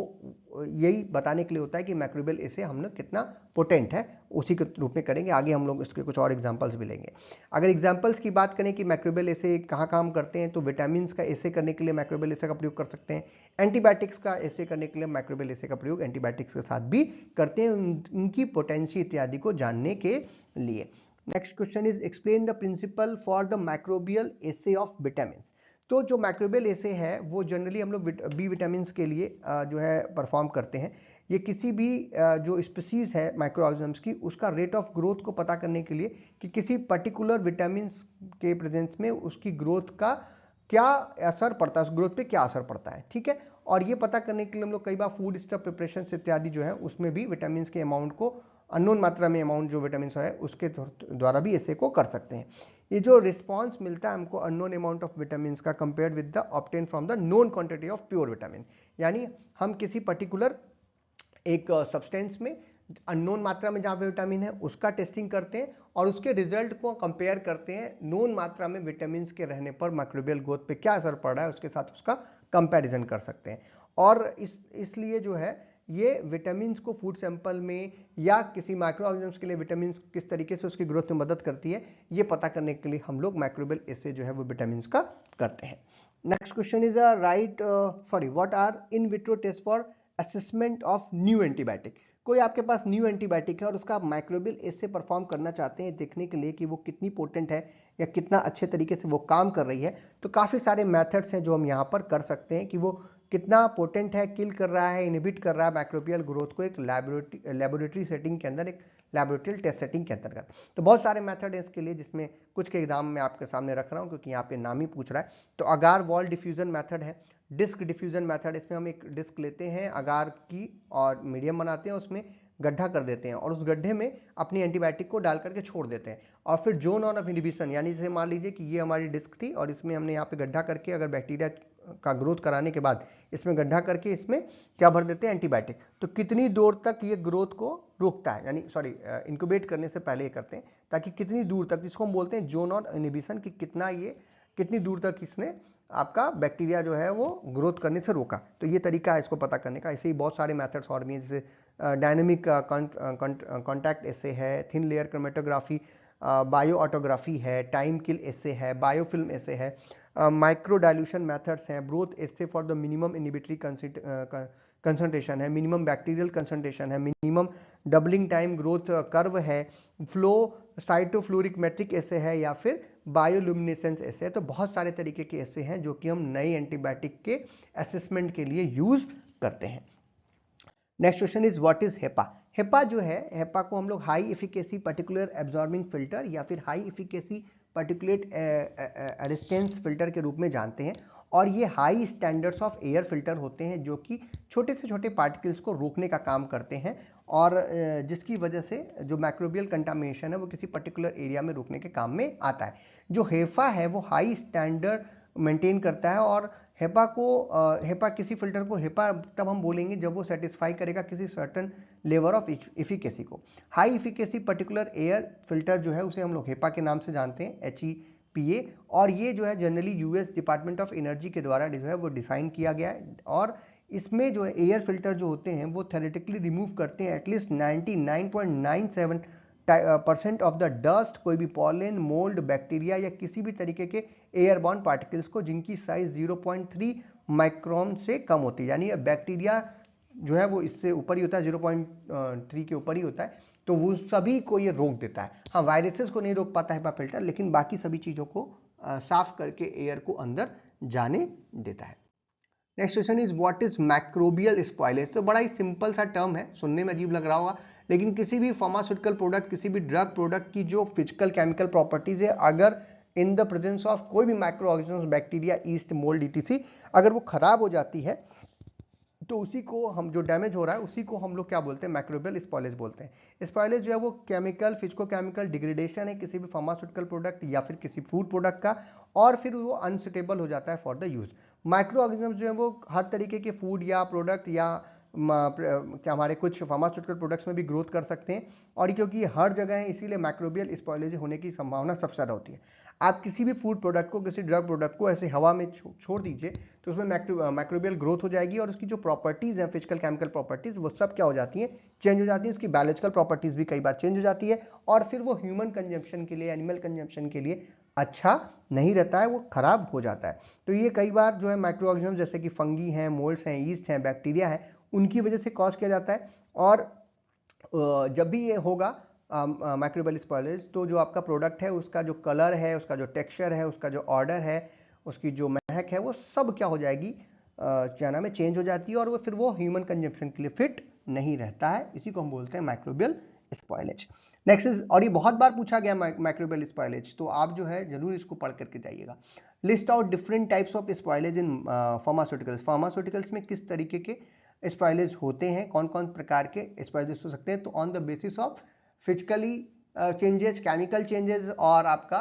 यही बताने के लिए होता है कि माइक्रोबियल एसे हम लोग कितना पोटेंट है, उसी के रूप में करेंगे। आगे हम लोग इसके कुछ और एग्जांपल्स भी लेंगे। अगर एग्जांपल्स की बात करें कि माइक्रोबियल एसे कहाँ काम करते हैं, तो विटामिन का एसे करने के लिए माइक्रोबियल एसे का प्रयोग कर सकते हैं। एंटीबायोटिक्स का एसे करने के लिए माइक्रोबियल एसे का प्रयोग एंटीबायोटिक्स के साथ भी करते हैं, उनकी पोटेंसी इत्यादि को जानने के लिए। Next question is explain the principle for the microbial assay of vitamin. तो जो माइक्रोबियल एसे है वो जनरली हम लोग बी विटामिन के लिए जो है परफॉर्म करते हैं। ये किसी भी जो स्पीसीज है माइक्रो ऑर्गेनिजम्स की उसका रेट ऑफ ग्रोथ को पता करने के लिए कि किसी पर्टिकुलर विटामिन के प्रेजेंस में उसकी ग्रोथ का क्या असर पड़ता है, उस ग्रोथ पे क्या असर पड़ता है, ठीक है। और ये पता करने के लिए हम लोग कई बार फूड स्टफ प्रिपरेशन इत्यादि जो है उसमें भी विटामिन के अमाउंट को अननोन मात्रा में अमाउंट जो विटामिन है उसके द्वारा भी ऐसे को कर सकते हैं। ये जो रिस्पांस मिलता है हमको अननोन अमाउंट ऑफ विटामिन का compared with the obtain from the known quantity of pure vitamin, यानी हम किसी पर्टिकुलर एक सब्सटेंस में अननोन मात्रा में जहाँ पे विटामिन है उसका टेस्टिंग करते हैं और उसके रिजल्ट को कंपेयर करते हैं नोन मात्रा में विटामिन के रहने पर माइक्रोबियल ग्रोथ पे क्या असर पड़ रहा है उसके साथ उसका कंपैरिजन कर सकते हैं। और इसलिए जो है ये विटामिन को फूड सैंपल में या किसी माइक्रो ऑर्गेनिजम्स के लिए विटामिन किस तरीके से उसकी ग्रोथ में मदद करती है ये पता करने के लिए हम लोग माइक्रोबियल एसे जो है वो विटामिन का करते हैं। Next question is what are in vitro test for assessment of new antibiotic. कोई आपके पास न्यू एंटीबायोटिक है और उसका आप माइक्रोबियल एसे परफॉर्म करना चाहते हैं देखने के लिए कि वो कितनी पोटेंट है या कितना अच्छे तरीके से वो काम कर रही है, तो काफ़ी सारे मेथड्स हैं जो हम यहाँ पर कर सकते हैं कि वो कितना पोटेंट है, किल कर रहा है, इनहिबिट कर रहा है माइक्रोबियल ग्रोथ को एक लेबोरेटरी सेटिंग के अंदर, एक लेबोरेटरी टेस्ट सेटिंग के अंतर्गत। तो बहुत सारे मेथड है इसके लिए जिसमें कुछ के एग्जाम में आपके सामने रख रहा हूँ क्योंकि यहाँ पे नाम ही पूछ रहा है। तो अगार वॉल डिफ्यूजन मेथड है, डिस्क डिफ्यूजन मेथड, इसमें हम एक डिस्क लेते हैं अगार की और मीडियम बनाते हैं, उसमें गड्ढा कर देते हैं और उस गड्ढे में अपनी एंटीबायोटिक को डाल करके छोड़ देते हैं और फिर जोन ऑफ इनहिबिशन, यानी जैसे मान लीजिए कि ये हमारी डिस्क थी और इसमें हमने यहाँ पे गड्ढा करके अगर बैक्टीरिया का ग्रोथ कराने के बाद इसमें गड्ढा करके इसमें क्या भर देते हैं एंटीबायोटिक, तो कितनी दूर तक ये ग्रोथ को रोकता है, यानी इंक्यूबेट करने से पहले ये करते हैं ताकि कितनी दूर तक, जिसको हम बोलते हैं जोन ऑफ इनहिबिशन, कि कितनी दूर तक इसने आपका बैक्टीरिया जो है वो ग्रोथ करने से रोका। तो ये तरीका है इसको पता करने का। ऐसे ही बहुत सारे मेथड्स और भी हैं जैसे डायनेमिक कॉन्टैक्ट एसे है, thin layer chromatography, bio autography है, टाइम किल एसे है, बायोफिल्म एसे है, माइक्रो डाइल्यूशन मेथड्स हैं, broth essay for the minimum inhibitory concentration है, मिनिमम बैक्टीरियल कंसंट्रेशन है, minimum doubling time growth curve है, फ्लो साइटोफ्लोरिक मैट्रिक एसे है या फिर बायोल्यूमिनेसेंस एसे है। तो बहुत सारे तरीके के एसे हैं जो कि हम नए एंटीबायोटिक के असेसमेंट के लिए यूज करते हैं। Next question is what is HEPA. HEPA जो है, हेपा को हम लोग high efficacy particular absorbing filter या फिर high efficacy particulate resistance filter के रूप में जानते हैं और ये high standards of air filter होते हैं जो कि छोटे से छोटे पार्टिकल्स को रोकने का काम करते हैं और जिसकी वजह से जो माइक्रोबियल कंटामिनेशन है वो किसी पर्टिकुलर एरिया में रोकने के काम में आता है। जो हेफा है वो हाई स्टैंडर्ड मेंटेन करता है और हेपा किसी फिल्टर को हेपा तब हम बोलेंगे जब वो सेटिस्फाई करेगा किसी सर्टन लेवल ऑफ इफिकेसी को। High efficacy particular air filter जो है उसे हम लोग हेपा के नाम से जानते हैं, HEPA, और ये जो है generally US department of energy के द्वारा जो है वो डिजाइन किया गया है। और इसमें जो है एयर फिल्टर जो होते हैं वो थ्योरेटिकली रिमूव करते हैं एटलीस्ट 99.97% ऑफ द डस्ट, कोई भी पॉलन, मोल्ड, बैक्टीरिया या किसी भी तरीके के एयरबॉर्न पार्टिकल्स को जिनकी साइज 0.3 माइक्रोन से कम होती है। यानी बैक्टीरिया जो है वो इससे ऊपर ही होता है, 0.3 के ऊपर ही होता है, तो वो सभी को ये रोक देता है। हाँ, वायरसेस को नहीं रोक पाता है हेपा फिल्टर, लेकिन बाकी सभी चीजों को साफ करके एयर को अंदर जाने देता है। Next question is what is microbial spoilage. तो बड़ा ही सिंपल सा टर्म है, सुनने में अजीब लग रहा होगा, लेकिन किसी भी फार्मास्यूटिकल प्रोडक्ट, किसी भी ड्रग प्रोडक्ट की जो फिजिकल केमिकल प्रॉपर्टीज है, अगर इन द प्रेजेंस ऑफ कोई भी micro organism, bacteria, east, mould, etc, अगर वो खराब हो जाती है तो उसी को हम, जो डैमेज हो रहा है उसी को हम लोग क्या बोलते हैं, माइक्रोबियल स्पॉयलेज बोलते हैं। स्पॉयलेज जो है वो केमिकल, फिजिको केमिकल डिग्रेडेशन है किसी भी फार्मास्यूटिकल प्रोडक्ट या फिर किसी फूड प्रोडक्ट का, और फिर वो अनसुटेबल हो जाता है for the use. Micro organism जो है वो हर तरीके के फूड या प्रोडक्ट या क्या हमारे कुछ फार्मास्यूटिकल प्रोडक्ट्स में भी ग्रोथ कर सकते हैं, और क्योंकि हर जगह है इसीलिए माइक्रोबियल स्पॉयलेज होने की संभावना सबसे ज़्यादा होती है। आप किसी भी फूड प्रोडक्ट को, किसी ड्रग प्रोडक्ट को ऐसे हवा में छोड़ दीजिए तो उसमें माइक्रोबियल ग्रोथ हो जाएगी, और उसकी जो प्रॉपर्टीज हैं, फिजिकल केमिकल प्रॉपर्टीज, वो सब क्या हो जाती हैं, चेंज हो जाती है। इसकी बायोलॉजिकल प्रॉपर्टीज भी कई बार चेंज हो जाती है, और फिर वो ह्यूमन कंजम्पशन के लिए, एनिमल कंजम्पशन के लिए अच्छा नहीं रहता है, वो खराब हो जाता है। तो ये कई बार जो है माइक्रो ऑर्गेनिज्म जैसे कि फंगी हैं, मोल्ड्स हैं, ईस्ट हैं, बैक्टीरिया है, उनकी वजह से कॉज किया जाता है। और जब भी ये होगा माइक्रोबियल स्पॉयलेज, तो जो आपका प्रोडक्ट है उसका जो कलर है, उसका जो टेक्सचर है, उसका जो ऑर्डर है, उसकी जो महक है, वो सब क्या हो जाएगी, क्या नाम है, चेंज हो जाती है, और वो फिर वो ह्यूमन कंजम्पशन के लिए फिट नहीं रहता है। इसी को हम बोलते हैं माइक्रोबियल स्पॉयलेज। नेक्स्ट इज, और ये बहुत बार पूछा गया माइक्रोबियल स्पॉयलेज, तो आप जो है जरूर इसको पढ़ करके जाइएगा। List out different types of spoilage in pharmaceuticals. Pharmaceuticals में किस तरीके के स्पॉयलेज होते हैं, कौन कौन प्रकार के स्पॉयलेज हो सकते हैं। तो on the basis of physically changes, chemical changes, और आपका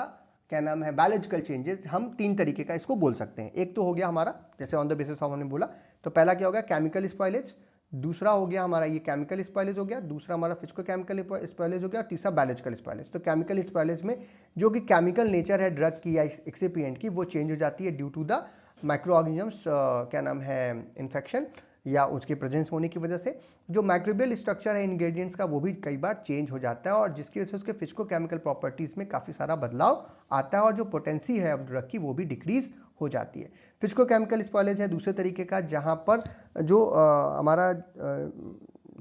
क्या नाम है, बायोलॉजिकल चेंजेस, हम तीन तरीके का इसको बोल सकते हैं। एक तो हो गया हमारा, जैसे ऑन द बेसिस ऑफ हमने बोला, तो पहला क्या हो गया, केमिकल स्पॉयलेज, दूसरा हो गया हमारा ये केमिकल स्पॉयलेज हो गया, दूसरा हमारा फिजिको केमिकल स्पॉयलेज हो गया, और तीसरा बायोलॉजिकल स्पॉयलेज। तो केमिकल स्पॉयलेज में जो कि केमिकल नेचर है ड्रग की या एक्सिपिएंट की, वो चेंज हो जाती है due to the micro organisms, क्या नाम है, इन्फेक्शन या उसके प्रेजेंस होने की वजह से। जो माइक्रोबियल स्ट्रक्चर है इंग्रेडिएंट्स का, वो भी कई बार चेंज हो जाता है, और जिसकी वजह से उसके फिजिको केमिकल प्रॉपर्टीज में काफी सारा बदलाव आता है, और जो पोटेंसी है ड्रग की वो भी डिक्रीज हो जाती है। फिजिको केमिकल स्पॉयलेज है दूसरे तरीके का, जहां पर जो हमारा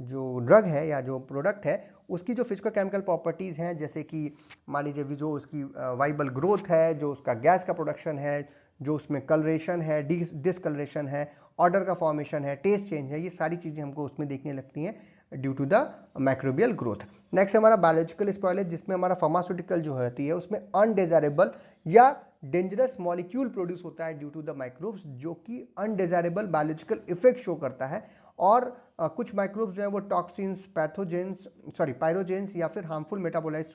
जो ड्रग है या जो प्रोडक्ट है उसकी जो फिजिको केमिकल प्रॉपर्टीज हैं, जैसे कि मान लीजिए जो उसकी वाइबल ग्रोथ है, जो उसका गैस का प्रोडक्शन है, जो उसमें कलरेशन है, डिसकलरेशन है, ऑर्डर का फॉर्मेशन है, टेस्ट चेंज है, ये सारी चीजें हमको उसमें देखने लगती हैं due to the microbial growth. Next हमारा बायोलॉजिकल स्पॉयलेज, जिसमें हमारा फार्मास्यूटिकल जो होती है उसमें अनडिजायरेबल या डेंजरस मॉलिक्यूल प्रोड्यूस होता है ड्यू टू द माइक्रोब्स, जो कि अनडिजायरेबल बायोलॉजिकल इफेक्ट शो करता है, और कुछ माइक्रोब्स जो है वो टॉक्सिन्स, पैथोजेंस, सॉरी पायरोजेंस या फिर हार्मफुल मेटाबोलाइट्स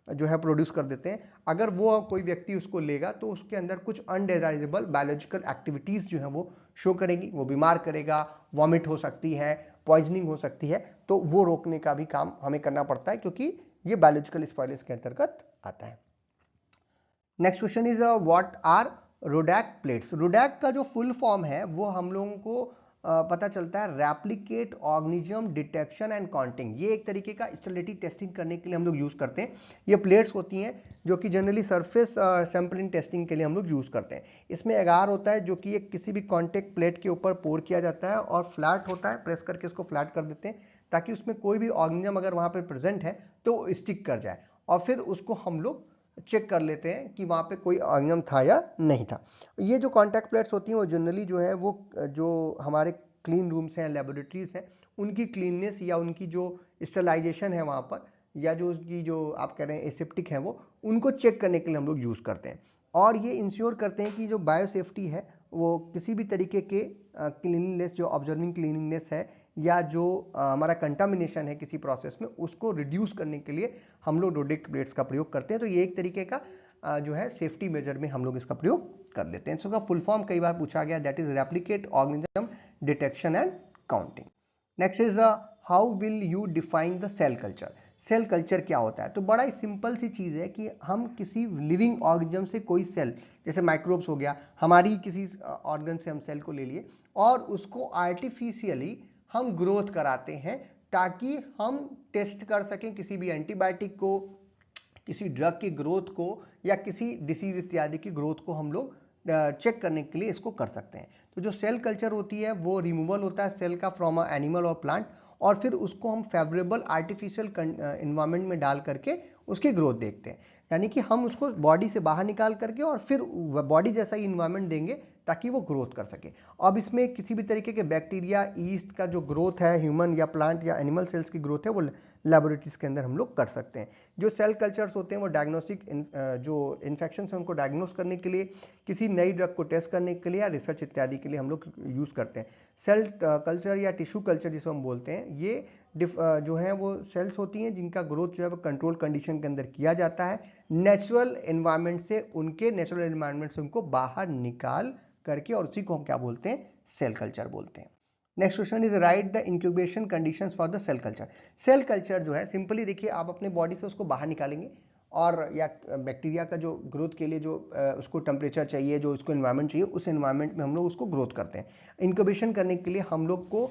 जो है प्रोड्यूस कर देते हैं। अगर वो कोई व्यक्ति उसको लेगा तो उसके अंदर कुछ अनडिजायरेबल बायोलॉजिकल एक्टिविटीज जो है वो शो करेगी, वो बीमार करेगा, वॉमिट हो सकती है, पॉइजनिंग हो सकती है, तो वो रोकने का भी काम हमें करना पड़ता है, क्योंकि ये बायोलॉजिकल स्पॉयलेज के अंतर्गत आता है। Next question is what are RODAC plates. RODAC का जो फुल फॉर्म है वो हम लोगों को पता चलता है replicate organism detection and counting. ये एक तरीके का स्टेरिलिटी टेस्टिंग करने के लिए हम लोग यूज करते हैं। ये प्लेट्स होती हैं जो कि जनरली सरफेस सैंपलिंग टेस्टिंग के लिए हम लोग यूज करते हैं। इसमें एगार होता है जो कि एक किसी भी कॉन्टेक्ट प्लेट के ऊपर पोर किया जाता है, और फ्लैट होता है, प्रेस करके उसको फ्लैट कर देते हैं ताकि उसमें कोई भी ऑर्गेनिज्म अगर वहां पर प्रेजेंट है तो स्टिक कर जाए, और फिर उसको हम लोग चेक कर लेते हैं कि वहां पे कोई ऑर्गेनिज्म था या नहीं था। ये जो कॉन्टैक्ट प्लेट्स होती हैं वो जनरली जो है वो जो हमारे क्लीन रूम्स हैं, लेबोरेटरीज हैं, उनकी क्लीननेस या उनकी जो स्टरलाइजेशन है वहां पर, या जो उसकी जो आप कह रहे हैं एसेप्टिक है, वो उनको चेक करने के लिए हम लोग यूज करते हैं। और ये इंश्योर करते हैं कि जो बायोसेफ्टी है वो किसी भी तरीके के क्लीनिंगनेस, जो ऑब्जर्विंग क्लीनिंगनेस है, या जो हमारा कंटामिनेशन है किसी प्रोसेस में, उसको रिड्यूस करने के लिए हम लोग रोडेक्ट प्लेट्स का प्रयोग करते हैं। तो ये एक तरीके का जो है सेफ्टी मेजर में हम लोग इसका प्रयोग कर लेते हैं। इसका फुल फॉर्म कई बार पूछा गया, that is replicate organism detection and counting. Next is how will you define the cell culture. Cell culture क्या होता है? तो बड़ा ही सिंपल सी चीज है कि हम किसी लिविंग ऑर्गेनिज्म से कोई सेल, जैसे माइक्रोब्स हो गया, हमारी किसी ऑर्गन से हम सेल को ले लिए और उसको आर्टिफिशियली हम ग्रोथ कराते हैं ताकि हम टेस्ट कर सकें किसी भी एंटीबायोटिक को, किसी ड्रग की ग्रोथ को या किसी डिसीज इत्यादि की ग्रोथ को हम लोग चेक करने के लिए इसको कर सकते हैं। तो जो सेल कल्चर होती है वो रिमूवल होता है सेल का फ्रॉम अ एनिमल और प्लांट, और फिर उसको हम फेवरेबल आर्टिफिशियल इन्वायरमेंट में डाल करके उसकी ग्रोथ देखते हैं। यानी कि हम उसको बॉडी से बाहर निकाल करके और फिर बॉडी जैसा ही इन्वायरमेंट देंगे ताकि वो ग्रोथ कर सके। अब इसमें किसी भी तरीके के बैक्टीरिया, ईस्ट का जो ग्रोथ है, ह्यूमन या प्लांट या एनिमल सेल्स की ग्रोथ है, वो लैबोरेटरीज के अंदर हम लोग कर सकते हैं। जो सेल कल्चर्स होते हैं वो डायग्नोस्टिक जो इन्फेक्शन है उनको डायग्नोस करने के लिए, किसी नई ड्रग को टेस्ट करने के लिए या रिसर्च इत्यादि के लिए हम लोग यूज़ करते हैं। सेल कल्चर या टिश्यू कल्चर जिसको हम बोलते हैं, ये जो है वो सेल्स होती हैं जिनका ग्रोथ जो है वो कंट्रोल कंडीशन के अंदर किया जाता है, नेचुरल एनवायरनमेंट से, उनके नेचुरल एनवायरनमेंट से उनको बाहर निकाल करके, और उसी को हम क्या बोलते हैं? सेल कल्चर बोलते हैं। Next question is write the incubation conditions for the cell culture. Cell culture जो है सिंपली देखिए, आप अपने बॉडी से उसको बाहर निकालेंगे और या बैक्टीरिया का जो ग्रोथ के लिए जो उसको टेम्परेचर चाहिए, जो उसको एनवायरनमेंट चाहिए, उस एनवायरनमेंट में हम लोग उसको ग्रोथ करते हैं। इंक्यूबेशन करने के लिए हम लोग को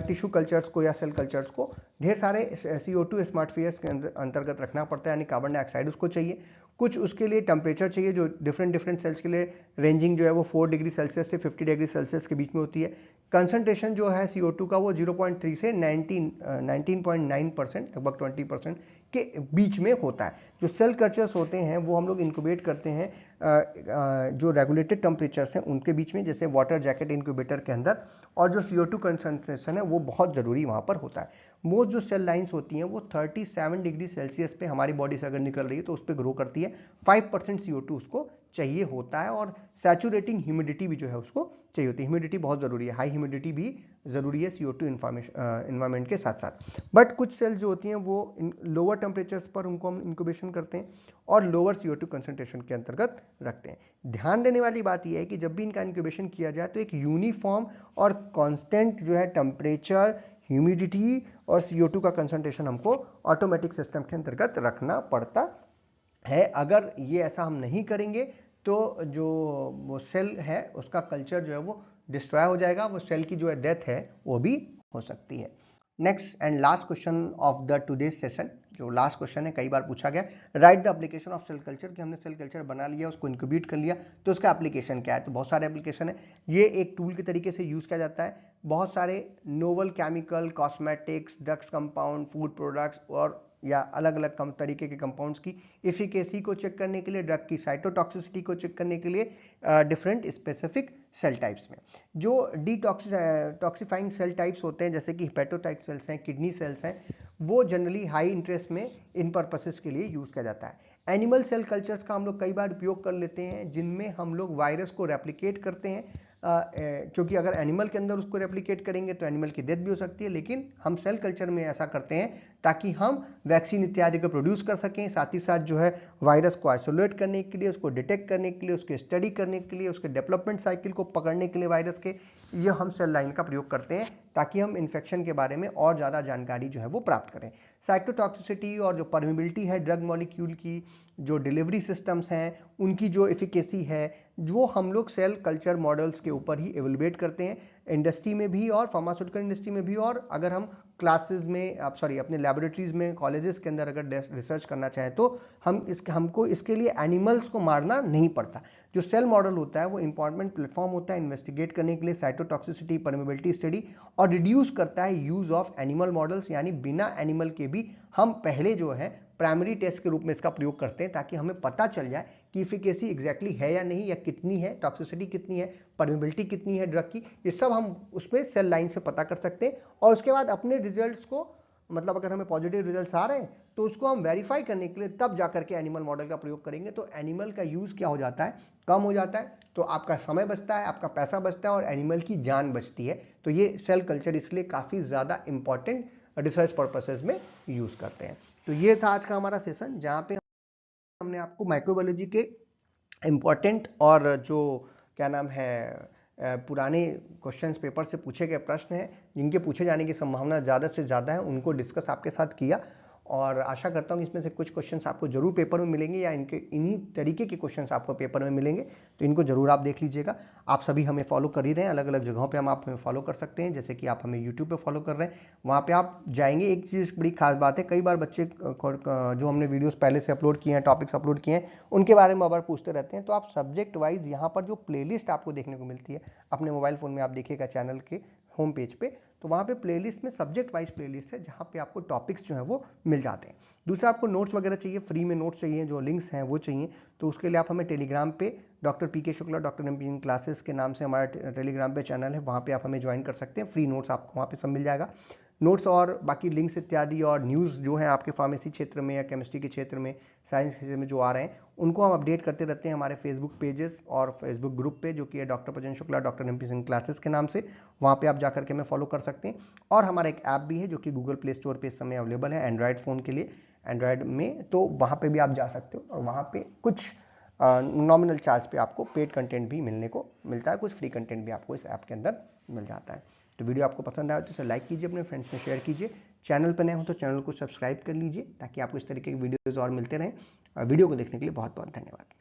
टिश्यू कल्चर्स को या सेल कल्चर्स को ढेर सारे CO2 स्मार्टफियर्स के अंतर्गत रखना पड़ता है, यानी कार्बन डाइऑक्साइड उसको चाहिए। कुछ उसके लिए टेम्परेचर चाहिए जो डिफरेंट सेल्स के लिए रेंजिंग जो है वो 4 डिग्री सेल्सियस से 50 डिग्री सेल्सियस के बीच में होती है। कंसंट्रेशन जो है CO2 का वो 0.3 से 19.9%, लगभग 20% के बीच में होता है। जो सेल कल्चर्स होते हैं वो हम लोग इंक्यूबेट करते हैं जो रेगुलेटेड टेम्परेचर्स हैं उनके बीच में, जैसे वाटर जैकेट इंक्यूबेटर के अंदर, और जो CO2 कंसंट्रेशन है वो बहुत ज़रूरी वहाँ पर होता है। मोस्ट जो सेल लाइन्स होती हैं वो 37 डिग्री सेल्सियस पे हमारी बॉडी से अगर निकल रही है तो उस पर ग्रो करती है। 5% CO2 उसको चाहिए होता है, और सैचुरेटिंग ह्यूमिडिटी भी जो है उसको चाहिए होती है। ह्यूमिडिटी बहुत ज़रूरी है, हाई ह्यूमिडिटी भी ज़रूरी है CO2 इन्वायरमेंट के साथ साथ। बट कुछ सेल्स जो होती हैं वो लोअर टेम्परेचर्स पर उनको हम इंक्यूबेशन करते हैं और लोअर CO2 कंसंट्रेशन के अंतर्गत रखते हैं। ध्यान देने वाली बात यह है कि जब भी इनका इंक्यूबेशन किया जाए तो एक यूनिफॉर्म और कांस्टेंट जो है टेम्परेचर, ह्यूमिडिटी और CO2 का कंसंट्रेशन हमको ऑटोमेटिक सिस्टम के अंतर्गत रखना पड़ता है। अगर ये ऐसा हम नहीं करेंगे तो जो वो सेल है उसका कल्चर जो है वो डिस्ट्रॉय हो जाएगा, वो सेल की जो है डेथ है वो भी हो सकती है। Next and last question of the today session, जो लास्ट क्वेश्चन है, कई बार पूछा गया, write the application of cell culture, कि हमने सेल कल्चर बना लिया, उसको इंक्यूबेट कर लिया, तो उसका एप्लीकेशन क्या है? तो बहुत सारे एप्लीकेशन है। ये एक टूल के तरीके से यूज़ किया जाता है। बहुत सारे novel chemical, cosmetics, drugs compound, food products और या अलग अलग तरीके के कंपाउंड्स की एफिकेसी को चेक करने के लिए, ड्रग की साइटोटॉक्सिसिटी को चेक करने के लिए डिफरेंट स्पेसिफिक सेल टाइप्स में जो टॉक्सिफाइंग सेल टाइप्स होते हैं, जैसे कि हेपेटोसाइट सेल्स हैं, किडनी सेल्स हैं, वो जनरली हाई इंटरेस्ट में इन पर्पसेस के लिए यूज़ किया जाता है। एनिमल सेल कल्चर्स का हम लोग कई बार उपयोग कर लेते हैं जिनमें हम लोग वायरस को रेप्लिकेट करते हैं, क्योंकि अगर एनिमल के अंदर उसको रेप्लिकेट करेंगे तो एनिमल की डेथ भी हो सकती है, लेकिन हम सेल कल्चर में ऐसा करते हैं ताकि हम वैक्सीन इत्यादि को प्रोड्यूस कर सकें, साथ ही साथ जो है वायरस को आइसोलेट करने के लिए, उसको डिटेक्ट करने के लिए, उसके स्टडी करने के लिए, उसके डेवलपमेंट साइकिल को पकड़ने के लिए वायरस के, ये हम सेल लाइन का प्रयोग करते हैं ताकि हम इन्फेक्शन के बारे में और ज़्यादा जानकारी जो है वो प्राप्त करें। साइटोटॉक्सिसिटी और जो परमिबिलिटी है ड्रग मॉलिक्यूल की, जो डिलीवरी सिस्टम्स हैं उनकी जो एफिकेसी है, जो हम लोग सेल कल्चर मॉडल्स के ऊपर ही एवेलुएट करते हैं, इंडस्ट्री में भी और फार्मास्यूटिकल इंडस्ट्री में भी, और अगर हम क्लासेस में अपने लेबोरेटरीज में, कॉलेजेस के अंदर अगर रिसर्च करना चाहें तो हमको इसके लिए एनिमल्स को मारना नहीं पड़ता। जो सेल मॉडल होता है वो इंपॉर्टेंट प्लेटफॉर्म होता है इन्वेस्टिगेट करने के लिए साइटोटॉक्सिसिटी, परमेबिलिटी स्टडी, और रिड्यूस करता है यूज ऑफ एनिमल मॉडल्स, यानी बिना एनिमल के भी हम पहले जो है प्राइमरी टेस्ट के रूप में इसका प्रयोग करते हैं ताकि हमें पता चल जाए कि इफिकेसी एग्जैक्टली है या नहीं, या कितनी है, टॉक्सिसिटी कितनी है, परमेबिलिटी कितनी है ड्रग की, ये सब हम उसमें सेल लाइन से पता कर सकते हैं। और उसके बाद अपने रिजल्ट्स को, मतलब अगर हमें पॉजिटिव रिजल्ट्स आ रहे हैं तो उसको हम वेरीफाई करने के लिए तब जाकर के एनिमल मॉडल का प्रयोग करेंगे, तो एनिमल का यूज क्या हो जाता है, कम हो जाता है, तो आपका समय बचता है, आपका पैसा बचता है और एनिमल की जान बचती है। तो ये सेल कल्चर इसलिए काफ़ी ज़्यादा इंपॉर्टेंट रिसर्च पर्पसेज में यूज़ करते हैं। तो ये था आज का हमारा सेशन जहाँ पे हमने आपको माइक्रोबायोलॉजी के इम्पॉर्टेंट और जो क्या नाम है पुराने क्वेश्चंस पेपर से पूछे गए प्रश्न हैं जिनके पूछे जाने की संभावना ज़्यादा से ज़्यादा है, उनको डिस्कस आपके साथ किया और आशा करता हूँ कि इसमें से कुछ क्वेश्चंस आपको जरूर पेपर में मिलेंगे या इनके इन्हीं तरीके के क्वेश्चंस आपको पेपर में मिलेंगे, तो इनको जरूर आप देख लीजिएगा। आप सभी हमें फॉलो कर ही रहे हैं, अलग अलग जगहों पे हम आप हमें फॉलो कर सकते हैं, जैसे कि आप हमें यूट्यूब पे फॉलो कर रहे हैं, वहाँ पे आप जाएंगे। एक चीज़ बड़ी खास बात है, कई बार बच्चे जो हमने वीडियोस पहले से अपलोड किए हैं, टॉपिक्स अपलोड किए हैं, उनके बारे में बार पूछते रहते हैं, तो आप सब्जेक्ट वाइज यहाँ पर जो प्लेलिस्ट आपको देखने को मिलती है अपने मोबाइल फ़ोन में, आप देखिएगा चैनल के होम पेज पे, तो वहाँ पे प्लेलिस्ट में सब्जेक्ट वाइज प्लेलिस्ट है जहाँ पे आपको टॉपिक्स जो है वो मिल जाते हैं। दूसरा, आपको नोट्स वगैरह चाहिए, फ्री में नोट्स चाहिए, जो लिंक्स हैं वो चाहिए, तो उसके लिए आप हमें टेलीग्राम पे डॉक्टर पी के शुक्ला डॉक्टर एम क्लासेस के नाम से हमारा टेलीग्राम पे चैनल है, वहाँ पे आप हमें ज्वाइन कर सकते हैं। फ्री नोट्स आपको वहाँ पे सब मिल जाएगा। नोट्स और बाकी लिंक्स इत्यादि और न्यूज़ जो है आपके फार्मेसी क्षेत्र में या केमिस्ट्री के क्षेत्र में, साइंस के क्षेत्र में जो आ रहे हैं, उनको हम अपडेट करते रहते हैं हमारे फेसबुक पेजेस और फेसबुक ग्रुप पे, जो कि है doctor Prajan Shukla doctor M P classes के नाम से। वहाँ पे आप जाकर के हमें फॉलो कर सकते हैं। और हमारा एक ऐप भी है जो कि गूगल प्ले स्टोर पे इस समय अवेलेबल है एंड्रॉयड फ़ोन के लिए, एंड्रॉयड में, तो वहाँ पे भी आप जा सकते हो और वहाँ पे कुछ नॉमिनल चार्ज पे आपको पेड कंटेंट भी मिलने को मिलता है, कुछ फ्री कंटेंट भी आपको इस ऐप के अंदर मिल जाता है। तो वीडियो आपको पसंद आया तो इसे लाइक कीजिए, अपने फ्रेंड्स में शेयर कीजिए, चैनल पर नए हो तो चैनल को सब्सक्राइब कर लीजिए ताकि आपको इस तरीके के वीडियोज़ और मिलते रहें। वीडियो को देखने के लिए बहुत बहुत धन्यवाद।